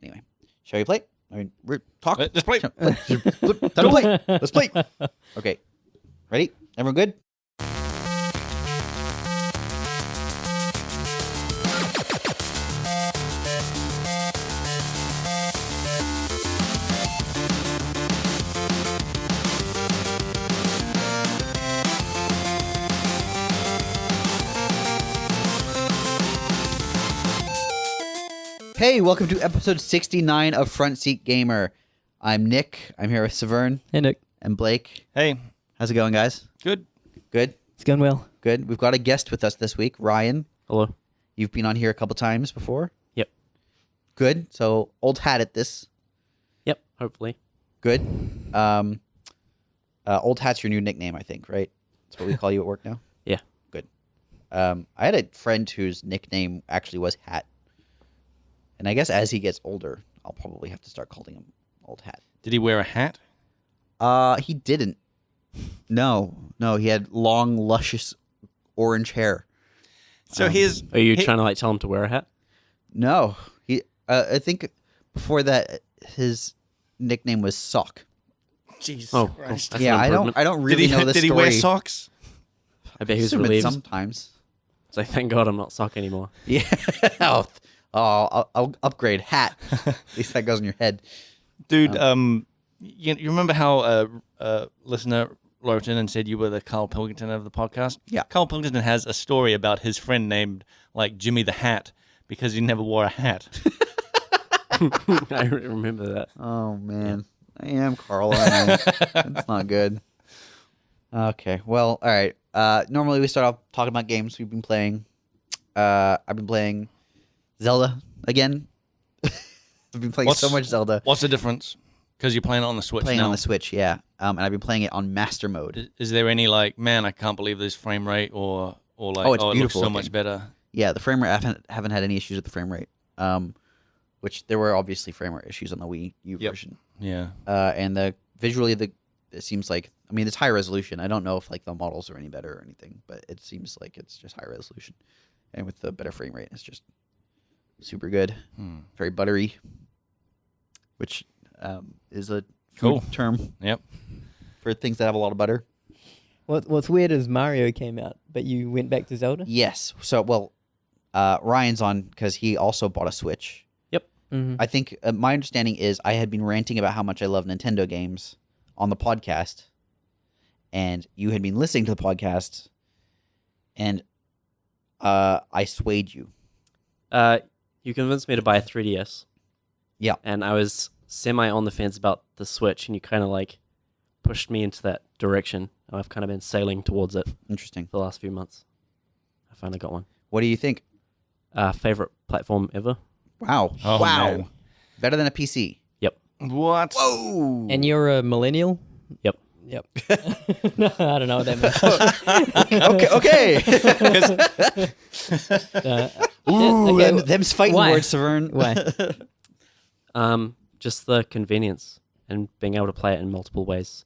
Anyway, shall we play? I mean, we're talking. Let's play. Time to play. Let's play. Okay. Ready? Everyone good? Hey, welcome to episode 69 of Front Seat Gamer. I'm Nick. I'm here with Severn. Hey, Nick. And Blake. Hey. How's it going, guys? Good. Good? It's going well. Good. We've got a guest with us this week, Ryan. Hello. You've been on here a couple times before. Yep. Good. So, old hat at this. Yep, hopefully. Good. Old hat's your new nickname, I think, right? That's what we call you at work now? Yeah. Good. I had a friend whose nickname actually was Hat. And I guess as he gets older, I'll probably have to start calling him Old Hat. Did he wear a hat? He didn't. No, he had long, luscious orange hair. So Are you trying to tell him to wear a hat? No, he. I think before that, his nickname was Sock. Jesus Oh, Christ. That's Yeah, an I improvement. don't really know the Did story. he wear socks? I bet he was Assume it relieved. sometimes. So thank God I'm not Sock anymore. Yeah. I'll upgrade hat. At least that goes in your head. Dude, you remember how a listener wrote in and said you were the Carl Pilkington of the podcast? Yeah. Carl Pilkington has a story about his friend named, Jimmy the Hat because he never wore a hat. I remember that. Oh man, I am Carl. That's not good. Okay, well, all right. Normally we start off talking about games we've been playing. I've been playing Zelda again. I've been playing so much Zelda. What's the difference? Because you're playing it on the Switch Playing now. on the Switch, yeah. And I've been playing it on Master Mode. Is there any man, I can't believe this frame rate or it's it looks beautiful so looking. much better? Yeah, the frame rate. I haven't had any issues with the frame rate. Which there were obviously frame rate issues on the Wii U version. Yeah. And it seems like, I mean, it's high resolution. I don't know if the models are any better or anything, but it seems like it's just high resolution. And with the better frame rate, it's just super good. Very buttery, which is a Cool food term. Yep. For things that have a lot of butter. What's weird is Mario came out, but you went back to Zelda? Yes. So, Ryan's on because he also bought a Switch. Yep. Mm-hmm. I think my understanding is I had been ranting about how much I love Nintendo games on the podcast, and you had been listening to the podcast, and I swayed you. You convinced me to buy a 3DS. Yeah. And I was semi on the fence about the Switch, and you kind of pushed me into that direction. And I've kind of been sailing towards it Interesting. the last few months. I finally got one. What do you think? Favorite platform ever? Wow. Oh, wow. man. Better than a PC. Yep. What? Whoa. And you're a millennial? Yep. Yep. No, I don't know what that means. Okay. Ooh, okay, them's fighting why? words, Severn. Why? Just the convenience and being able to play it in multiple ways.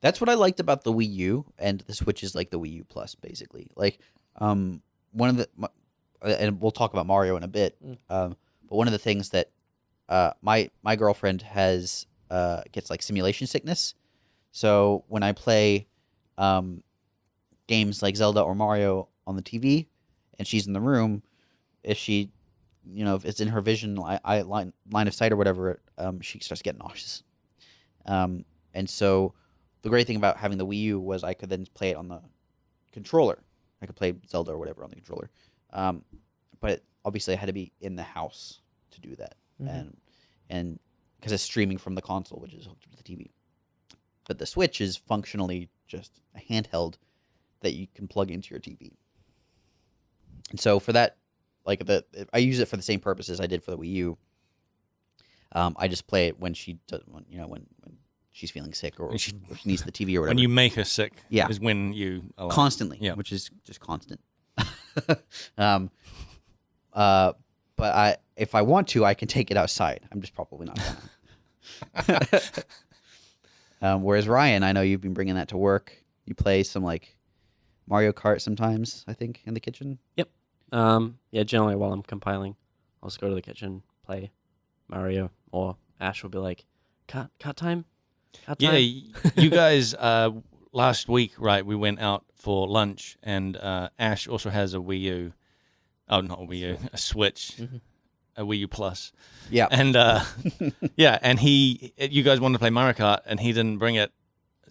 That's what I liked about the Wii U, and the Switch is like the Wii U Plus, basically. One of the, and we'll talk about Mario in a bit. But one of the things that my girlfriend has gets simulation sickness. So when I play games like Zelda or Mario on the TV, and she's in the room, if she, if it's in her vision, line of sight or whatever, she starts getting nauseous. And so the great thing about having the Wii U was I could then play it on the controller. I could play Zelda or whatever on the controller. But obviously I had to be in the house to do that. And because it's streaming from the console, which is hooked up to the TV. But the Switch is functionally just a handheld that you can plug into your TV. And so for that, I use it for the same purposes I did for the Wii U. I just play it when she does, when she's feeling sick or if she needs the TV or whatever. When you make her sick, Yeah. is when you allow Constantly, Yeah. which is just constant. But if I want to, I can take it outside. I'm just probably not gonna. Whereas Ryan, I know you've been bringing that to work. You play some Mario Kart sometimes, I think, in the kitchen. Yeah, generally while I'm compiling, I'll just go to the kitchen, play Mario, or Ash will be like, cut time? Cut Yeah, time? you guys, last week, right, we went out for lunch, and Ash also has a Wii U. Oh, not a Wii U, a Switch, Mhm. a Wii U Plus. Yeah. And, yeah, and you guys wanted to play Mario Kart, and he didn't bring it.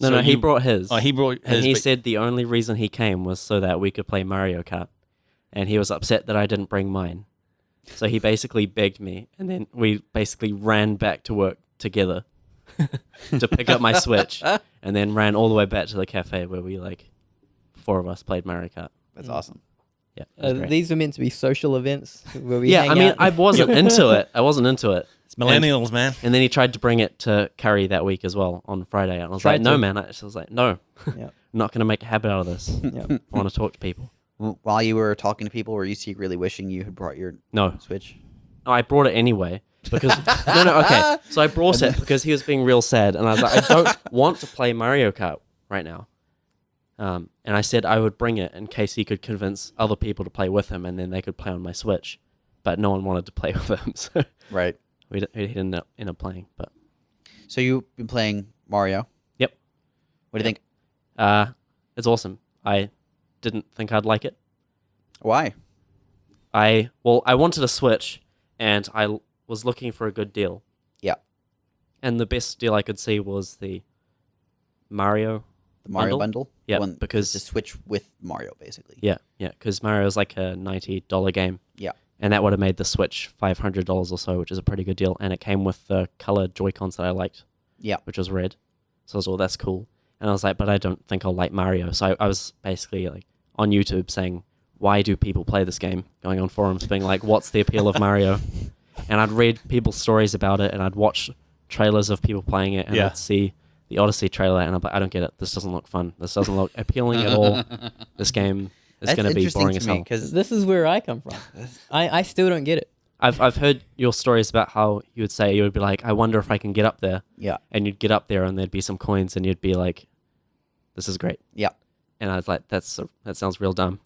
No, he brought his. Oh, he brought his. And he but- said the only reason he came was so that we could play Mario Kart. And he was upset that I didn't bring mine. So he basically begged me, and then we basically ran back to work together to pick up my Switch, and then ran all the way back to the cafe where we, like, 4 of us played Mario Kart. That's awesome. Yeah, it was great. These are meant to be social events where we Yeah, hang I mean, out. I wasn't into it. It's millennials, man. And then he tried to bring it to Curry that week as well on Friday. And I was Tried like, no, to. man. I was like, no, Yeah. I'm not going to make a habit out of this. Yeah. I want to talk to people. While you were talking to people, were you secretly wishing you had brought your No. Switch? No, I brought it anyway because no, okay. So I brought it because he was being real sad, and I was like, I don't want to play Mario Kart right now. And I said I would bring it in case he could convince other people to play with him, and then they could play on my Switch. But no one wanted to play with him, so Right. he didn't end up playing. But So you've been playing Mario. Yep. What do you think? it's awesome. I didn't think I'd like it. Why? I wanted a Switch, and I was looking for a good deal. Yeah. And the best deal I could see was the Mario. The Mario Bundle? bundle? Yeah, One, because- the Switch with Mario, basically. Yeah, because Mario is like a $90 game. Yeah. And that would have made the Switch $500 or so, which is a pretty good deal. And it came with the colored Joy-Cons that I liked. Yeah. Which was red. So I was like, that's cool. And I was like, but I don't think I'll like Mario. So I was basically like on YouTube saying, why do people play this game? Going on forums being like, what's the appeal of Mario? And I'd read people's stories about it, and I'd watch trailers of people playing it, and Yeah. I'd see the Odyssey trailer, and I'm like, I don't get it. This doesn't look fun. This doesn't look appealing at all. This game is going to be boring as hell. because This is where I come from. I still don't get it. I've heard your stories about how you would say, you would be like, I wonder if I can get up there. yeah, And you'd get up there, and there'd be some coins, and you'd be like, this is great. yeah. And I was like, that sounds real dumb.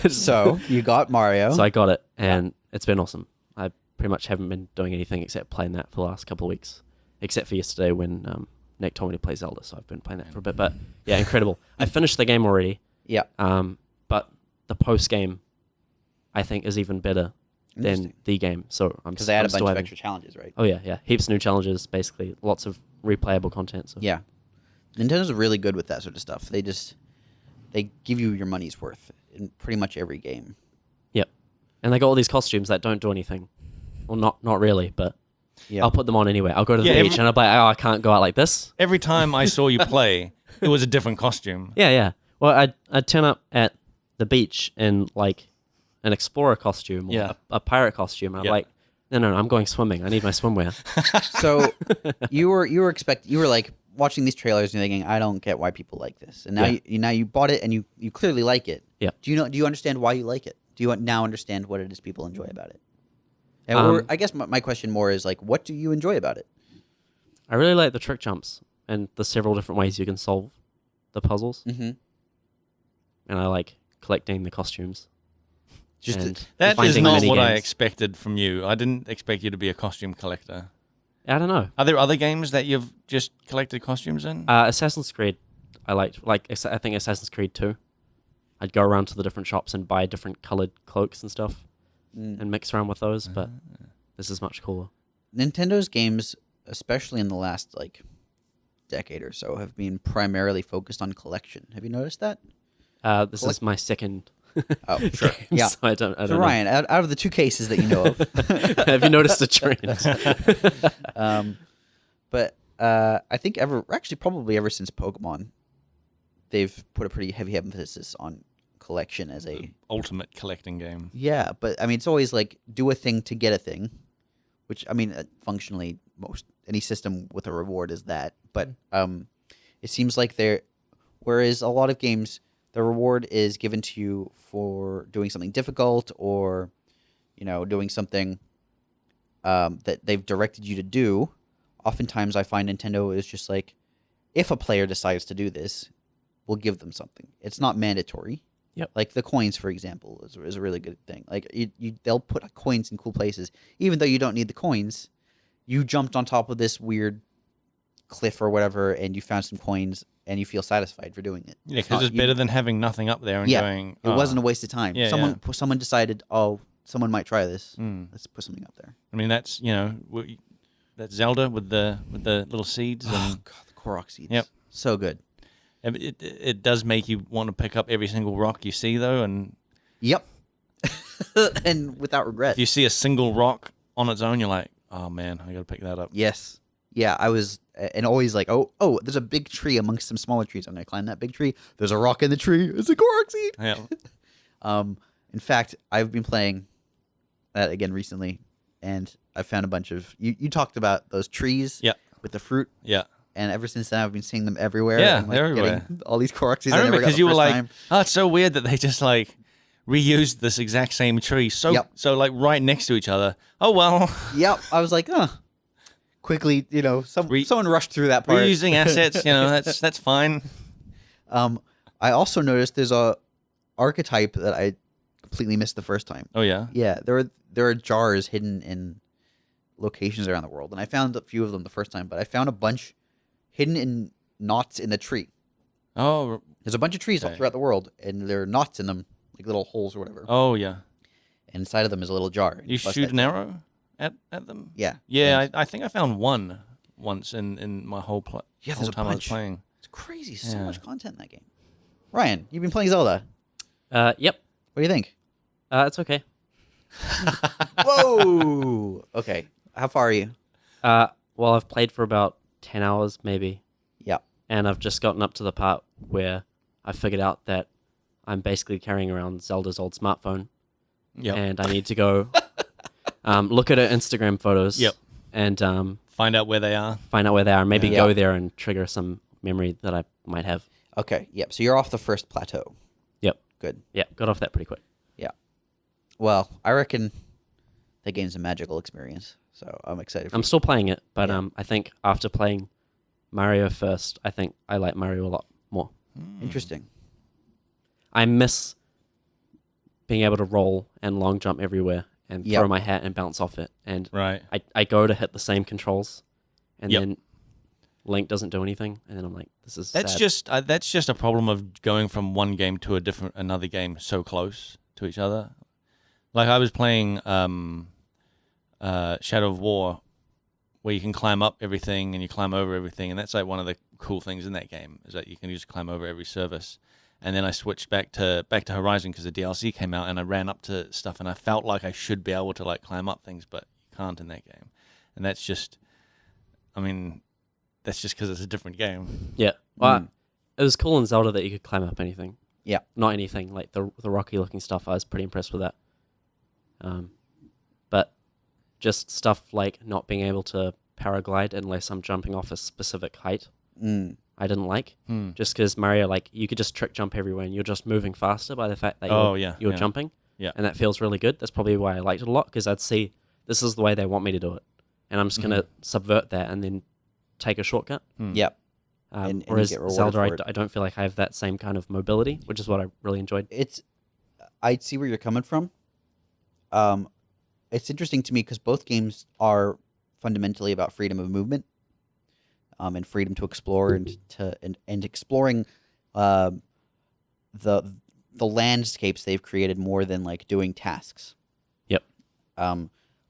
So you got Mario. So I got it, and it's been awesome. I pretty much haven't been doing anything except playing that for the last couple of weeks, except for yesterday when Nick told me to play Zelda, so I've been playing that for a bit. But yeah, incredible. I finished the game already, yeah, but the post game, I think, is even better than Interesting. the game. So I'm because they had a still bunch of having- extra challenges, right? Oh yeah, heaps of new challenges, basically lots of replayable content. So Yeah, Nintendo's really good with that sort of stuff. They give you your money's worth in pretty much every game. Yep. And they got all these costumes that don't do anything. Well, not really, but Yeah, I'll put them on anyway. I'll go to the Yeah, beach and I'll be like, oh, I can't go out like this. Every time I saw you play, it was a different costume. Yeah. Well, I'd turn up at the beach in like an explorer costume or Yeah. a pirate costume. And I'm Yeah. like, no, I'm going swimming. I need my swimwear. So you were like watching these trailers and you're thinking, I don't get why people like this. And now Yeah. you bought it and you clearly like it. Yeah. Do you understand why you like it? Do you now understand what it is people enjoy about it? And I guess my question more is like, what do you enjoy about it? I really like the trick jumps and the several different ways you can solve the puzzles. Mm-hmm. And I like collecting the costumes. Just and That is finding not mini what I games. expected from you. I didn't expect you to be a costume collector. I don't know. Are there other games that you've just collected costumes in? Assassin's Creed, I liked. Like, I think Assassin's Creed 2. I'd go around to the different shops and buy different colored cloaks and stuff and mix around with those, but this is much cooler. Nintendo's games, especially in the last like decade or so, have been primarily focused on collection. Have you noticed that? This is my second. Oh, sure. game, Yeah. So I don't So know. Ryan, out of the two cases that you know of, Have you noticed a trend? but I think probably ever since Pokemon, they've put a pretty heavy emphasis on collection as a Ultimate collecting game. yeah. But I mean, it's always like do a thing to get a thing, which I mean, functionally, any system with a reward is that. But it seems like whereas a lot of games, the reward is given to you for doing something difficult or, doing something that they've directed you to do. Oftentimes, I find Nintendo is just like, if a player decides to do this, we'll give them something. It's not mandatory, Yep. Like the coins, for example, is a really good thing. Like they'll put coins in cool places, even though you don't need the coins. You jumped on top of this weird cliff or whatever, and you found some coins, and you feel satisfied for doing it. Yeah, because it's better than having nothing up there and going. It wasn't a waste of time. Yeah, Someone decided, oh, someone might try this. Mm. Let's put something up there. I mean, that's that's Zelda with the little seeds. Oh And god, the Korok seeds. Yep. So good. it does make you want to pick up every single rock you see, though, and Yep. And without regret. if you see a single rock on its own, you're like, oh man, I got to pick that up. Yes. Yeah, I was, and always like, oh, there's a big tree amongst some smaller trees. I'm gonna climb that big tree. There's a rock in the tree. It's a Korok seed. Yeah. In fact, I've been playing that again recently, and I found a bunch of. You talked about those trees. Yeah. With the fruit. Yeah. And ever since then, I've been seeing them everywhere. Yeah, and, they're everywhere. getting all these Korok seeds. I remember because because you were like, oh, it's so weird that they just like reused this exact same tree. So like right next to each other. Oh well. Yep. I was like, quickly, someone rushed through that part. Reusing assets, that's fine. I also noticed there's a archetype that I completely missed the first time. Oh yeah. Yeah, there are jars hidden in locations around the world, and I found a few of them the first time, but I found a bunch hidden in knots in the tree. Oh. There's a bunch of trees all throughout the world, and there are knots in them, like little holes or whatever. Oh yeah. And inside of them is a little jar. You shoot an arrow at them? Yeah. Yeah, I think I found one once in my whole Yeah, whole there's a time I was bunch. playing. It's crazy. So Yeah. much content in that game. Ryan, you've been playing Zelda. Yep. What do you think? It's okay. Whoa. Okay. How far are you? Well, I've played for about 10 hours, maybe. Yeah. And I've just gotten up to the part where I figured out that I'm basically carrying around Zelda's old smartphone. Yep. And I need to go look at her Instagram photos. Yep. And Find out where they are. find out where they are. Maybe Yeah. go there and trigger some memory that I might have. Okay. Yep. So you're off the first plateau. Yep. Good. Yeah, got off that pretty quick. Yeah. Well, I reckon that game's a magical experience. So I'm excited for I'm you. still playing it, but Yeah. I think after playing Mario first, I think I like Mario a lot more. Interesting. I miss being able to roll and long jump everywhere and Yep. throw my hat and bounce off it. And Right. I go to hit the same controls, and Yep. then Link doesn't do anything, and then I'm like, this is That's sad. just a problem of going from one game to another game so close to each other. Like I was playing Shadow of War, where you can climb up everything and you climb over everything, and that's like one of the cool things in that game is that you can just climb over every surface. And then I switched back to Horizon because the DLC came out, and I ran up to stuff, and I felt like I should be able to like climb up things, but you can't in that game. And that's just, I mean, that's just because it's a different game. Yeah. Well, it was cool in Zelda that you could climb up anything. Yeah. Not anything like the rocky looking stuff. I was pretty impressed with that. But just stuff like not being able to paraglide unless I'm jumping off a specific height, I didn't like. Just because Mario, like, you could just trick jump everywhere, and you're just moving faster by the fact that you're jumping. Yeah. And that feels really good. That's probably why I liked it a lot, because I'd see this is the way they want me to do it, and I'm just gonna subvert that and then take a shortcut. Yep. And you whereas get rewarded Zelda, for it. I don't feel like I have that same kind of mobility, which is what I really enjoyed. I see where you're coming from. It's interesting to me because both games are fundamentally about freedom of movement, and freedom to explore and exploring the landscapes they've created more than like doing tasks. Yep.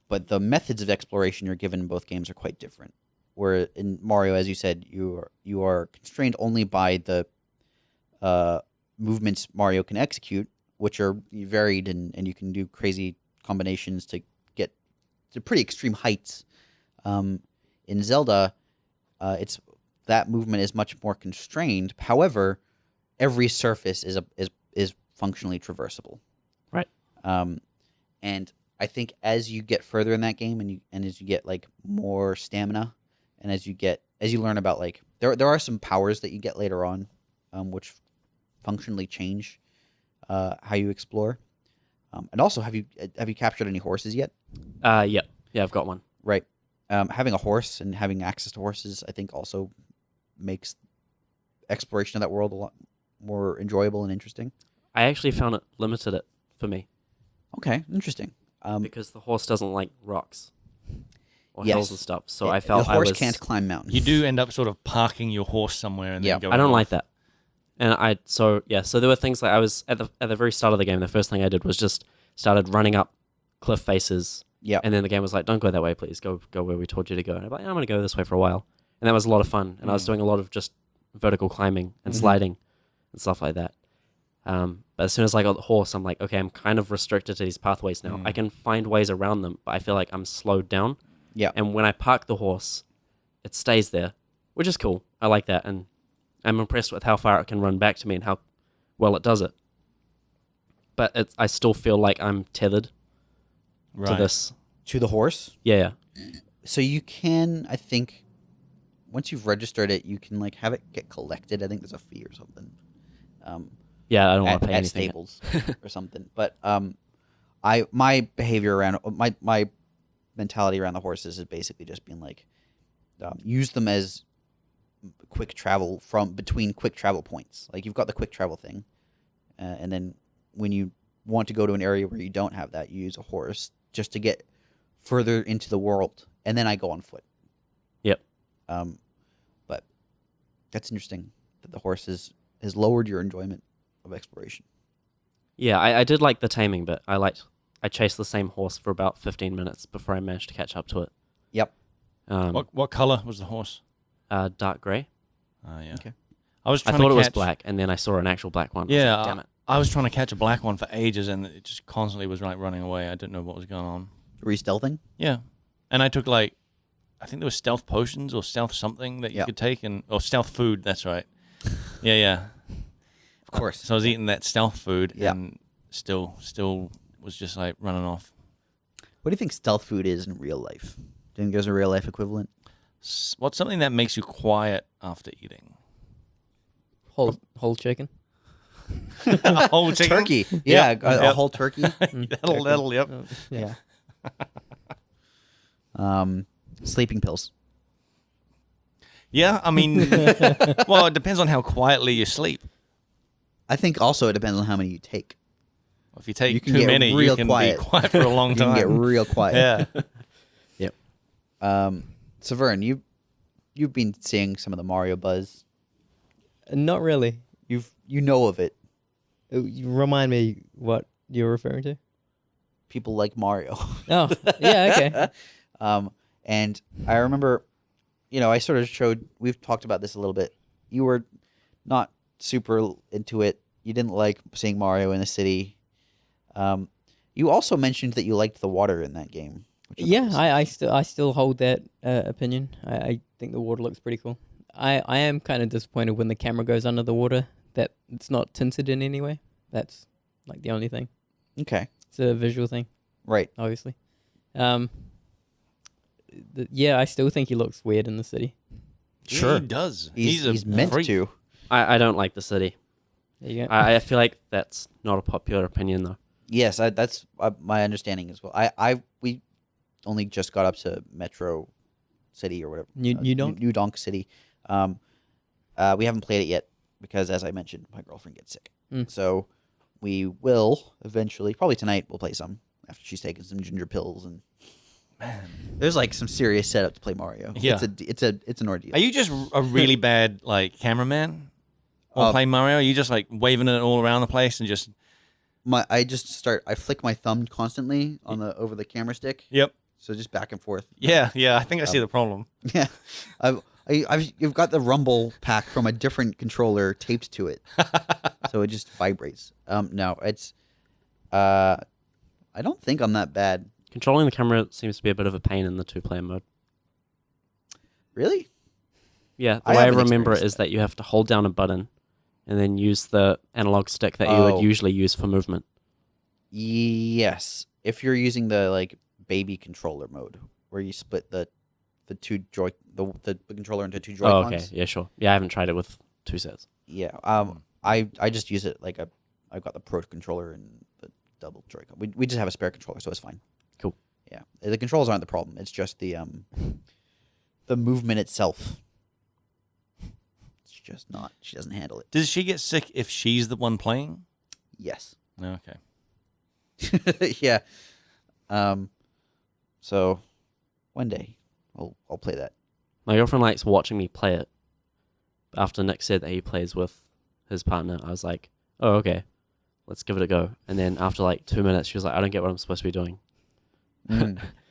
But the methods of exploration you're given in both games are quite different. Where in Mario, as you said, you are constrained only by the movements Mario can execute, which are varied and you can do crazy combinations to get to pretty extreme heights. In Zelda, it's that movement is much more constrained. However, every surface is functionally traversable. Right. And I think as you get further in that game and as you get like more stamina, and as you learn about like there are some powers that you get later on, which functionally change how you explore. And also, have you captured any horses yet? Yeah, I've got one. Right. Having a horse and having access to horses, I think, also makes exploration of that world a lot more enjoyable and interesting. I actually found it limited it for me Okay, interesting. because the horse doesn't like rocks or Yes. hills and stuff. So I felt the horse I was. can't climb mountains. You do end up sort of parking your horse somewhere and Yeah. then going I don't off. like that. And so there were things like I was at the very start of the game. The first thing I did was just started running up cliff faces. Yeah. And then the game was like, "Don't go that way, please. Go where we told you to go." And I'm like, "I'm going to go this way for a while." And that was a lot of fun. And I was doing a lot of just vertical climbing and sliding and stuff like that. But as soon as I got the horse, I'm like, okay, I'm kind of restricted to these pathways now. I can find ways around them, but I feel like I'm slowed down. Yeah. And when I park the horse, it stays there, which is cool. I like that. And I'm impressed with how far it can run back to me and how well it does it. But I still feel like I'm tethered to this. To the horse. Yeah. So you can, I think, once you've registered it, you can like have it get collected. I think there's a fee or something. Yeah, I don't want At, to pay at anything. stables or something. But my behavior around my mentality around the horses is basically just being like, use them as quick travel between quick travel points. Like you've got the quick travel thing, and then when you want to go to an area where you don't have that, you use a horse just to get further into the world, and then I go on foot. Yep. But that's interesting that the horse has lowered your enjoyment of exploration. Yeah, I did like the taming bit. I chased the same horse for about 15 minutes before I managed to catch up to it. Yep. What color was the horse? Dark grey. Yeah. Okay. I was I trying thought to it was catch- black, and then I saw an actual black one. I was Yeah, like, damn it. I was trying to catch a black one for ages, and it just constantly was like running away. I didn't know what was going on. Were you stealthing? Yeah, and I took I think there was stealth potions or stealth something that you could take, or stealth food. That's right. Yeah. Of course. So I was eating that stealth food, Yeah. and still was just like running off. What do you think stealth food is in real life? Do you think there's a real life equivalent? What's something that makes you quiet after eating? Whole chicken. A whole chicken? Turkey. Yeah, Yep. a Yep. whole turkey. That'll, yep. Yeah. Sleeping pills. Yeah, I mean, well, it depends on how quietly you sleep. I think also it depends on how many you take. If you take You can too get many, real you can quiet. be quiet for a long You time. can get real quiet. Yeah. So Vern, you've been seeing some of the Mario buzz. Not really. You know of it. You remind me what you're referring to. People like Mario. Oh, yeah, okay. And I remember, I sort of showed. We've talked about this a little bit. You were not super into it. You didn't like seeing Mario in the city. You also mentioned that you liked the water in that game. which Yeah, was- I still hold that opinion. I think the water looks pretty cool. I am kind of disappointed when the camera goes under the water that it's not tinted in any way. That's like the only thing. Okay. It's a visual thing, Right. obviously. Yeah, I still think he looks weird in the city. Sure. He does. He's meant freak. to. I don't like the city. There you go. I feel like that's not a popular opinion, though. Yes, that's my understanding as well. We only just got up to Metro City or whatever. New Donk? New Donk City. We haven't played it yet because, as I mentioned, my girlfriend gets sick. Mm. So we will eventually, probably tonight, we'll play some after she's taken some ginger pills and. Man. There's like some serious setup to play Mario. Yeah. It's an ordeal. Are you just a really bad cameraman? Or play Mario? Are you just waving it all around the place and just? I flick my thumb constantly over the camera stick. Yep. So just back and forth. Yeah. I think I see the problem. Yeah, you've got the rumble pack from a different controller taped to it, so it just vibrates. No, it's I don't think I'm that bad. Controlling the camera seems to be a bit of a pain in the two-player mode. Really? Yeah, the I way I haven't remember it experienced is that you have to hold down a button and then use the analog stick that you Oh. would usually use for movement. Yes. If you're using the baby controller mode, where you split the controller into two Oh, Joy-Cons. okay. Yeah, sure. Yeah, I haven't tried it with two sets. Yeah. I just use it I've got the Pro controller and the double Joy-Con. We just have a spare controller, so it's fine. Cool. Yeah. The controls aren't the problem. It's just the movement itself. It's just not. She doesn't handle it. Does she get sick if she's the one playing? Yes. Okay. Yeah. So one day I'll play that. My girlfriend likes watching me play it. After Nick said that he plays with his partner, I was like, oh, okay, let's give it a go. And then after like 2 minutes, she was like, I don't get what I'm supposed to be doing.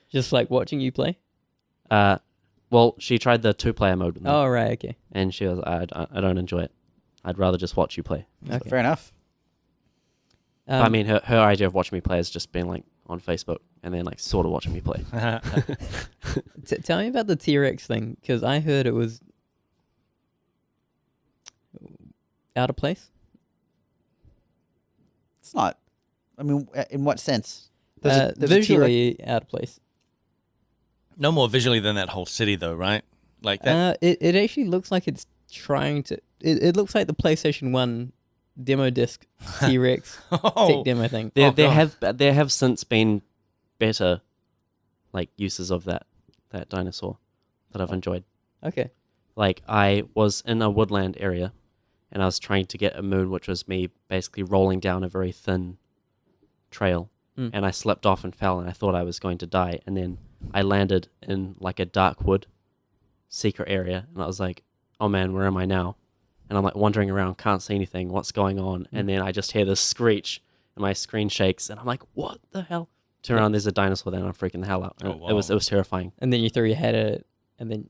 Just like watching you play? Well, she tried the 2-player mode with me, Oh, right, okay. and she was, I don't enjoy it. I'd rather just watch you play. Okay. Fair enough. But I mean, her idea of watching me play is just being like on Facebook and then like sort of watching me play. Tell me about the T-Rex thing, because I heard it was out of place. It's not. I mean, in what sense? There's a T-Rex. Visually out of place. No more visually than that whole city, though, right? Like that. It actually looks like it's trying to. It looks like the PlayStation 1 demo disc T-Rex tech demo thing. There have since been better like uses of that dinosaur that I've enjoyed. Okay. Like I was in a woodland area and I was trying to get a moon, which was me basically rolling down a very thin trail, and I slipped off and fell and I thought I was going to die, and then I landed in like a dark wood secret area and I was like, oh man, where am I now? And I'm like wandering around, can't see anything, what's going on? And then I just hear this screech and my screen shakes and I'm like, what the hell? Turn around, there's a dinosaur there and I'm freaking the hell out. Oh, wow. It was terrifying. And then you throw your head at it, and then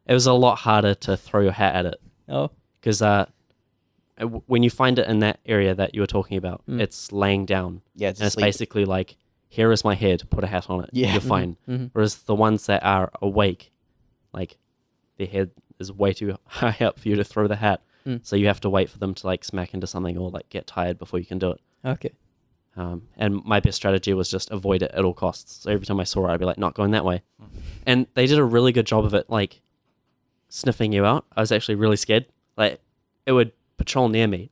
It was a lot harder to throw your hat at it oh, because when you find it in that area that you were talking about, it's laying down. Yeah, it's And it's asleep. basically like, here is my head, put a hat on it, Yeah. you're fine. Whereas the ones that are awake, like their head is way too high up for you to throw the hat. So you have to wait for them to like smack into something or like get tired before you can do it. okay. And my best strategy was just avoid it at all costs. So every time I saw it, I'd be like, not going that way. And they did a really good job of it, like sniffing you out. I was actually really scared. Like it would patrol near me.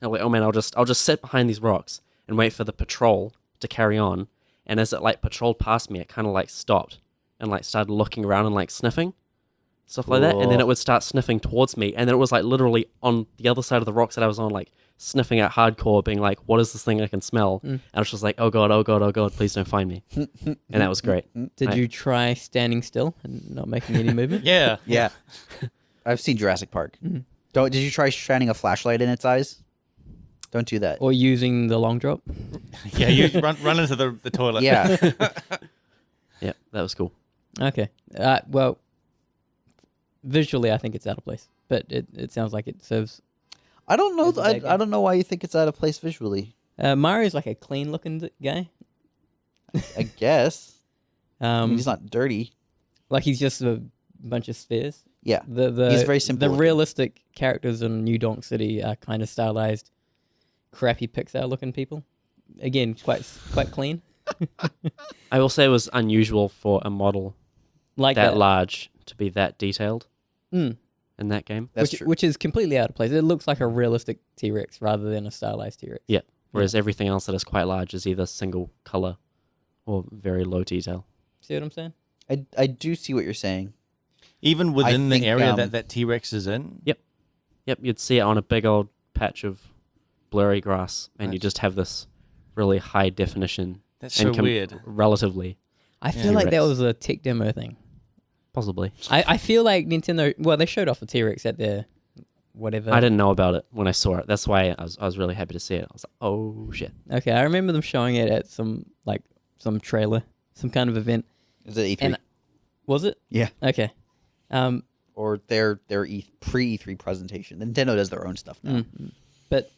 I'm like, oh man, I'll just sit behind these rocks and wait for the patrol to carry on. And as it like patrolled past me, it kind of like stopped and like started looking around and like sniffing. Stuff like that, and then it would start sniffing towards me, and then it was like literally on the other side of the rocks that I was on, like sniffing out hardcore, being like, "What is this thing I can smell?" And I was just like, "Oh god, oh god, oh god, please don't find me." And that was great. Did you try standing still and not making any movement? Yeah. Yeah. I've seen Jurassic Park. Did you try shining a flashlight in its eyes? Don't do that. Or using the long drop? Yeah, you run into the toilet. Yeah. Yeah, that was cool. Okay. Well, visually, I think it's out of place, but it sounds like it serves. I don't know. It's a bad I don't know why you think it's out of place visually. Mario's like a clean-looking guy. I guess. I mean, Um, he's not dirty. like he's just a bunch of spheres. Yeah. The He's very simple The looking. realistic characters in New Donk City are kind of stylized, crappy Pixar-looking people. Again, quite clean. I will say it was unusual for a model Like that that. large to be that detailed Mm. in that game. That's which, true. which is completely out of place. It looks like a realistic T-Rex rather than a stylized T-Rex. Yeah. Whereas everything else that is quite large is either single color or very low detail. See what I'm saying? I do see what you're saying. Even within think, the area that T-Rex is in. Yep, you'd see it on a big old patch of blurry grass, and you just have this really high definition. That's so weird. Relatively, I feel like that T-Rex. was a tech demo thing. possibly. I feel like Nintendo. Well, they showed off a T-Rex at their whatever. I didn't know about it when I saw it. That's why I was really happy to see it. I was like, oh shit. Okay, I remember them showing it at some trailer, some kind of event. Is it E3? And was it? Yeah. Okay. Or their pre-E3 presentation. Nintendo does their own stuff now. But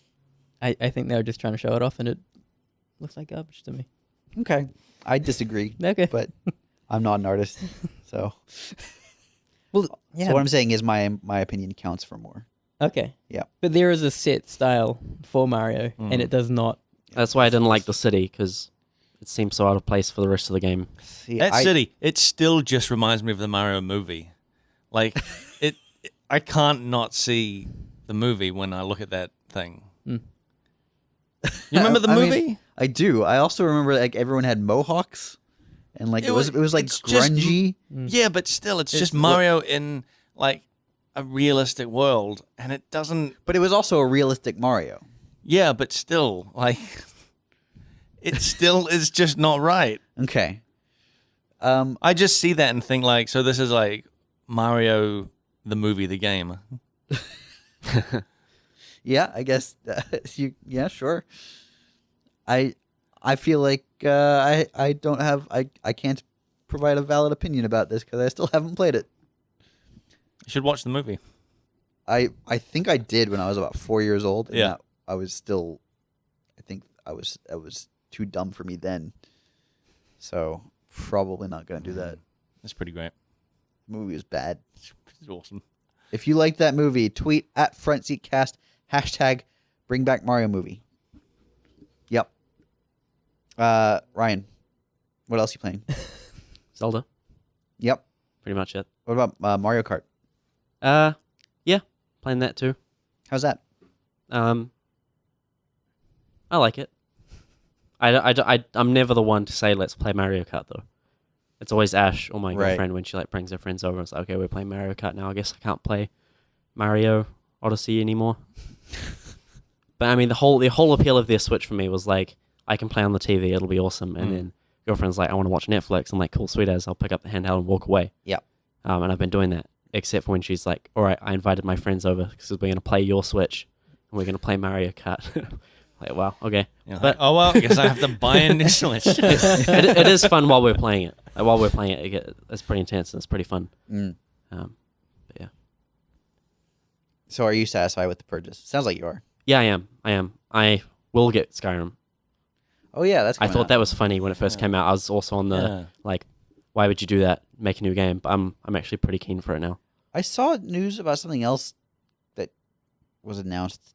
I think they were just trying to show it off, and it looks like garbage to me. Okay. I disagree. Okay. But I'm not an artist. So Well, yeah. So what I'm saying is my opinion counts for more. Okay. Yeah. But there is a set style for Mario, and it does not. That's why I didn't like the city, because it seems so out of place for the rest of the game. See, That city, it still just reminds me of the Mario movie. Like, I can't not see the movie when I look at that thing. You remember the I mean, movie? I do. I also remember like everyone had mohawks, and like it was like it's just- grungy. Yeah, but still, it's just what- Mario in, like, a realistic world, and it doesn't... But it was also a realistic Mario. Yeah, but still, like, it still is just not right. Okay. I just see that and think like, so this is like Mario the movie, the game. Yeah, I guess yeah, sure. I feel like I don't have I can't provide a valid opinion about this because I still haven't played it. You should watch the movie. I think I did when I was about 4 years old. And Yeah. I was still. I think I was too dumb for me then. So probably not gonna do that. It's pretty great. The movie was bad. It's awesome. If you like that movie, tweet at FrontSeatCast hashtag Bring Back Mario Movie. Yep. Ryan, what else you playing? Zelda, Yep. pretty much it. What about Mario Kart? Yeah, playing that too. How's that? I like it. I'm never the one to say let's play Mario Kart though. It's always Ash or my Right. girlfriend when she like brings her friends over. It's like, okay, we're playing Mario Kart now. I guess I can't play Mario Odyssey anymore. But I mean, the whole appeal of their Switch for me was like, I can play on the TV. It'll be awesome. And then girlfriend's like, I want to watch Netflix. I'm like, cool, sweet as. I'll pick up the handheld and walk away. Yep. And I've been doing that, except for when she's like, all right, I invited my friends over because we're going to play your Switch and we're going to play Mario Kart. Like, wow, okay. You're like, But oh well, I guess I have to buy a new Switch. it is fun while we're playing it. While we're playing it, it's pretty intense and it's pretty fun. Mm. But yeah. So are you satisfied with the purchase? Sounds like you are. Yeah, I am. I will get Skyrim. Oh yeah, that's. I thought that was funny when it first came out. I was also on the Yeah. like, why would you do that? Make a new game. But I'm actually pretty keen for it now. I saw news about something else that was announced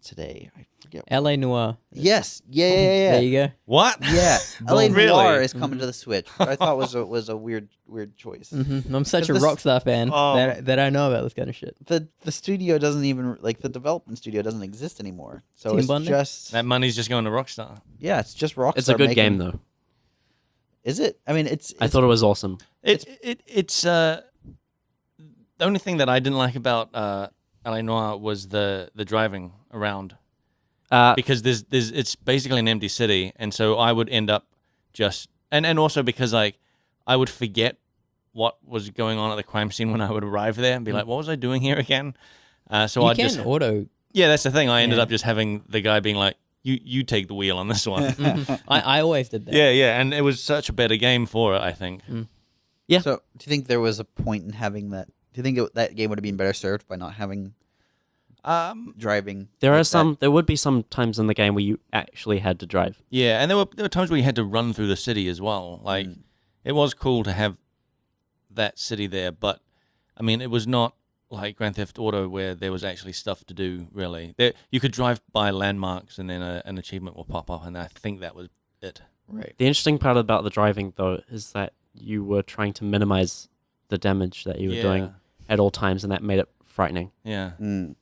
today. I forget. LA Noir. Yes. Yeah. There you go. What? Yeah. LA Really? Noir is coming to the Switch, which I thought was a weird choice. I'm such a This- Rockstar fan Oh. that I know about this kind of shit. The studio doesn't even the development studio doesn't exist anymore. So Team it's bonding? just That money's just going to Rockstar. yeah, it's just Rockstar. It's a good game making- though. Is it? I mean, it's I thought it was awesome. It's the only thing that I didn't like about LA Noire was the driving around. Because there's it's basically an empty city, and so I would end up just and also because like I would forget what was going on at the crime scene when I would arrive there and be like, what was I doing here again? So You I can just auto. yeah, that's the thing. I ended Yeah. up just having the guy being like, you take the wheel on this one. I always did that. yeah, and it was such a better game for it. I think. Yeah. So do you think there was a point in having that? Do you think that game would have been better served by not having driving? There like are some. There would be some times in the game where you actually had to drive. Yeah, and there were times where you had to run through the city as well. Like it was cool to have that city there, but I mean, it was not like Grand Theft Auto where there was actually stuff to do. Really, you could drive by landmarks and then an achievement will pop up, and I think that was it. Right. The interesting part about the driving though is that you were trying to minimize the damage that you were doing at all times, and that made it frightening. Yeah. Mm.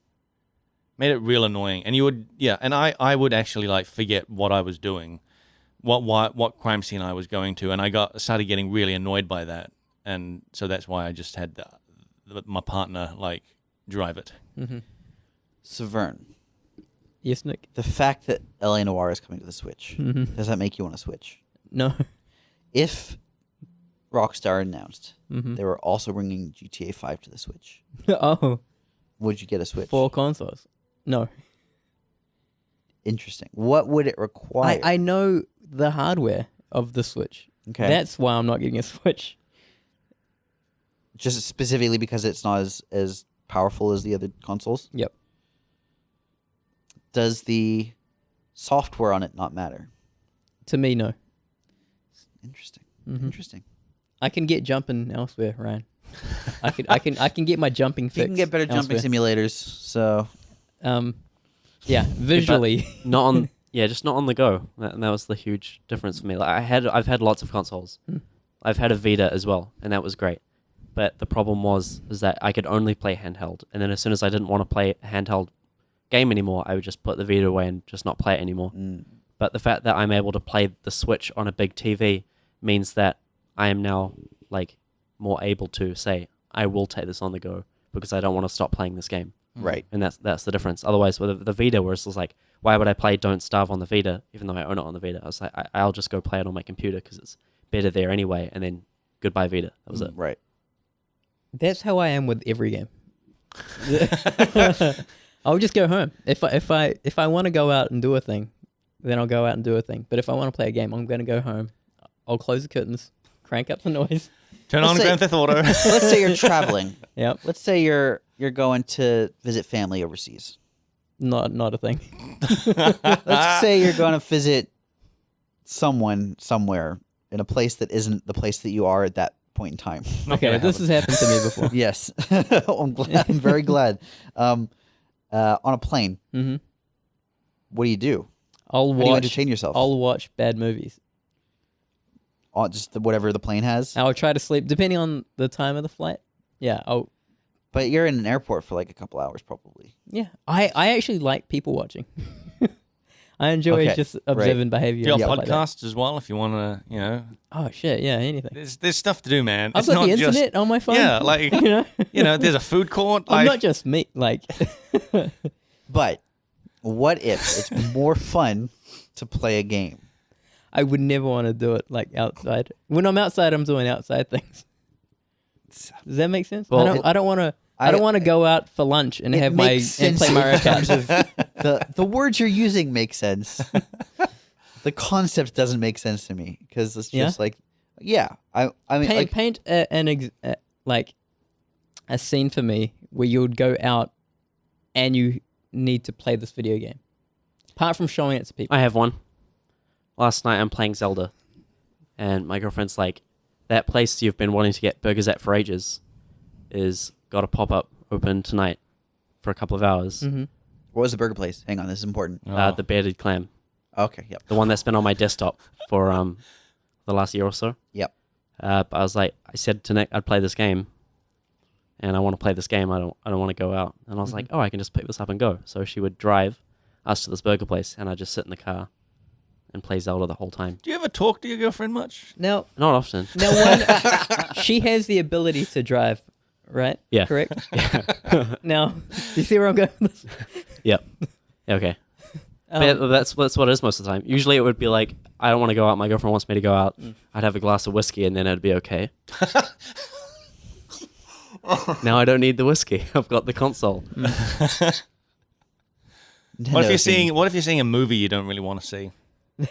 Made it real annoying, and you would, and I would actually like forget what I was doing, what crime scene I was going to, and I started getting really annoyed by that, and so that's why I just had my partner like drive it. So Vern, Yes, Nick. the fact that LA Noire is coming to the Switch, does that make you want to switch? No. If Rockstar announced Mm-hmm. they were also bringing GTA 5 to the Switch, Oh, would you get a Switch? 4 consoles. No. Interesting. What would it require? I know the hardware of the Switch. Okay. That's why I'm not getting a Switch. Just specifically because it's not as powerful as the other consoles? Yep. Does the software on it not matter? To me, no. Interesting. Mhm. Interesting. I can get jumping elsewhere, Ryan. I can get my jumping fix. You can get better jumping elsewhere. simulators, so Yeah, visually. Not on. Yeah, just not on the go. And that was the huge difference for me. Like I've had lots of consoles. I've had a Vita as well, and that was great. But the problem is that I could only play handheld, and then as soon as I didn't want to play a handheld game anymore, I would just put the Vita away and just not play it anymore. But the fact that I'm able to play the Switch on a big TV means that I am now like more able to say I will take this on the go because I don't want to stop playing this game. Right. And that's the difference. Otherwise, with the Vita, where it's just like, why would I play Don't Starve on the Vita, even though I own it on the Vita? I was like, I'll just go play it on my computer because it's better there anyway. And then goodbye Vita. That was it. Right. That's how I am with every game. I'll just go home. If I want to go out and do a thing, then I'll go out and do a thing. But if I want to play a game, I'm going to go home. I'll close the curtains, crank up the noise. Turn Let's on say- Grand Theft Auto. Let's say you're traveling. Yep, Let's say you're going to visit family overseas. not a thing. Let's say you're going to visit someone somewhere in a place that isn't the place that you are at that point in time. Okay, this has happened to me before. Yes. I'm glad. I'm very glad. On a plane, Mm-hmm. what do? I'll How do you watch. entertain yourself? I'll watch bad movies. Just whatever the plane has. I'll try to sleep depending on the time of the flight. Yeah. But you're in an airport for like a couple hours, probably. Yeah. I actually like people watching. I enjoy Okay, just observing behavior. Do you and have stuff like that. podcasts as well if you want to, Oh shit! Yeah, anything. there's stuff to do, man. I've It's got not the just, internet on my phone. yeah, like, you know, there's a food court. I'm Like, not just me. Like, But what if it's more fun to play a game? I would never want to do it like outside. When I'm outside, I'm doing outside things. Does that make sense? Well, I don't want to. I don't want to go out for lunch and It have my makes and play sense Mario in terms Kart. of the words you're using make sense. The concept doesn't make sense to me because it's just like, yeah. I mean, like, Paint like a scene for me where you would go out and you need to play this video game. Apart from showing it to people. I have one. Last night I'm playing Zelda, and my girlfriend's like, that place you've been wanting to get burgers at for ages is got a pop-up open tonight for a couple of hours. Mm-hmm. what was the burger place? Hang on, this is important. The bearded clam, Okay, yep. the one that's been on my desktop for the last year or so. Yep. But I was like, I said to Nick I'd play this game, and I want to play this game. I don't want to go out. And I was like, oh, I can just pick this up and go. So she would drive us to this burger place, and I'd just sit in the car and play Zelda the whole time. do you ever talk to your girlfriend much? Now, Not often. she has the ability to drive, right? Yeah. Correct? Now, do you see where I'm going with this? Yep. Okay. Um, But that's what it is most of the time. Usually it would be like, I don't want to go out. My girlfriend wants me to go out. I'd have a glass of whiskey and then it'd be okay. Now I don't need the whiskey. I've got the console. What if you're seeing a movie you don't really want to see?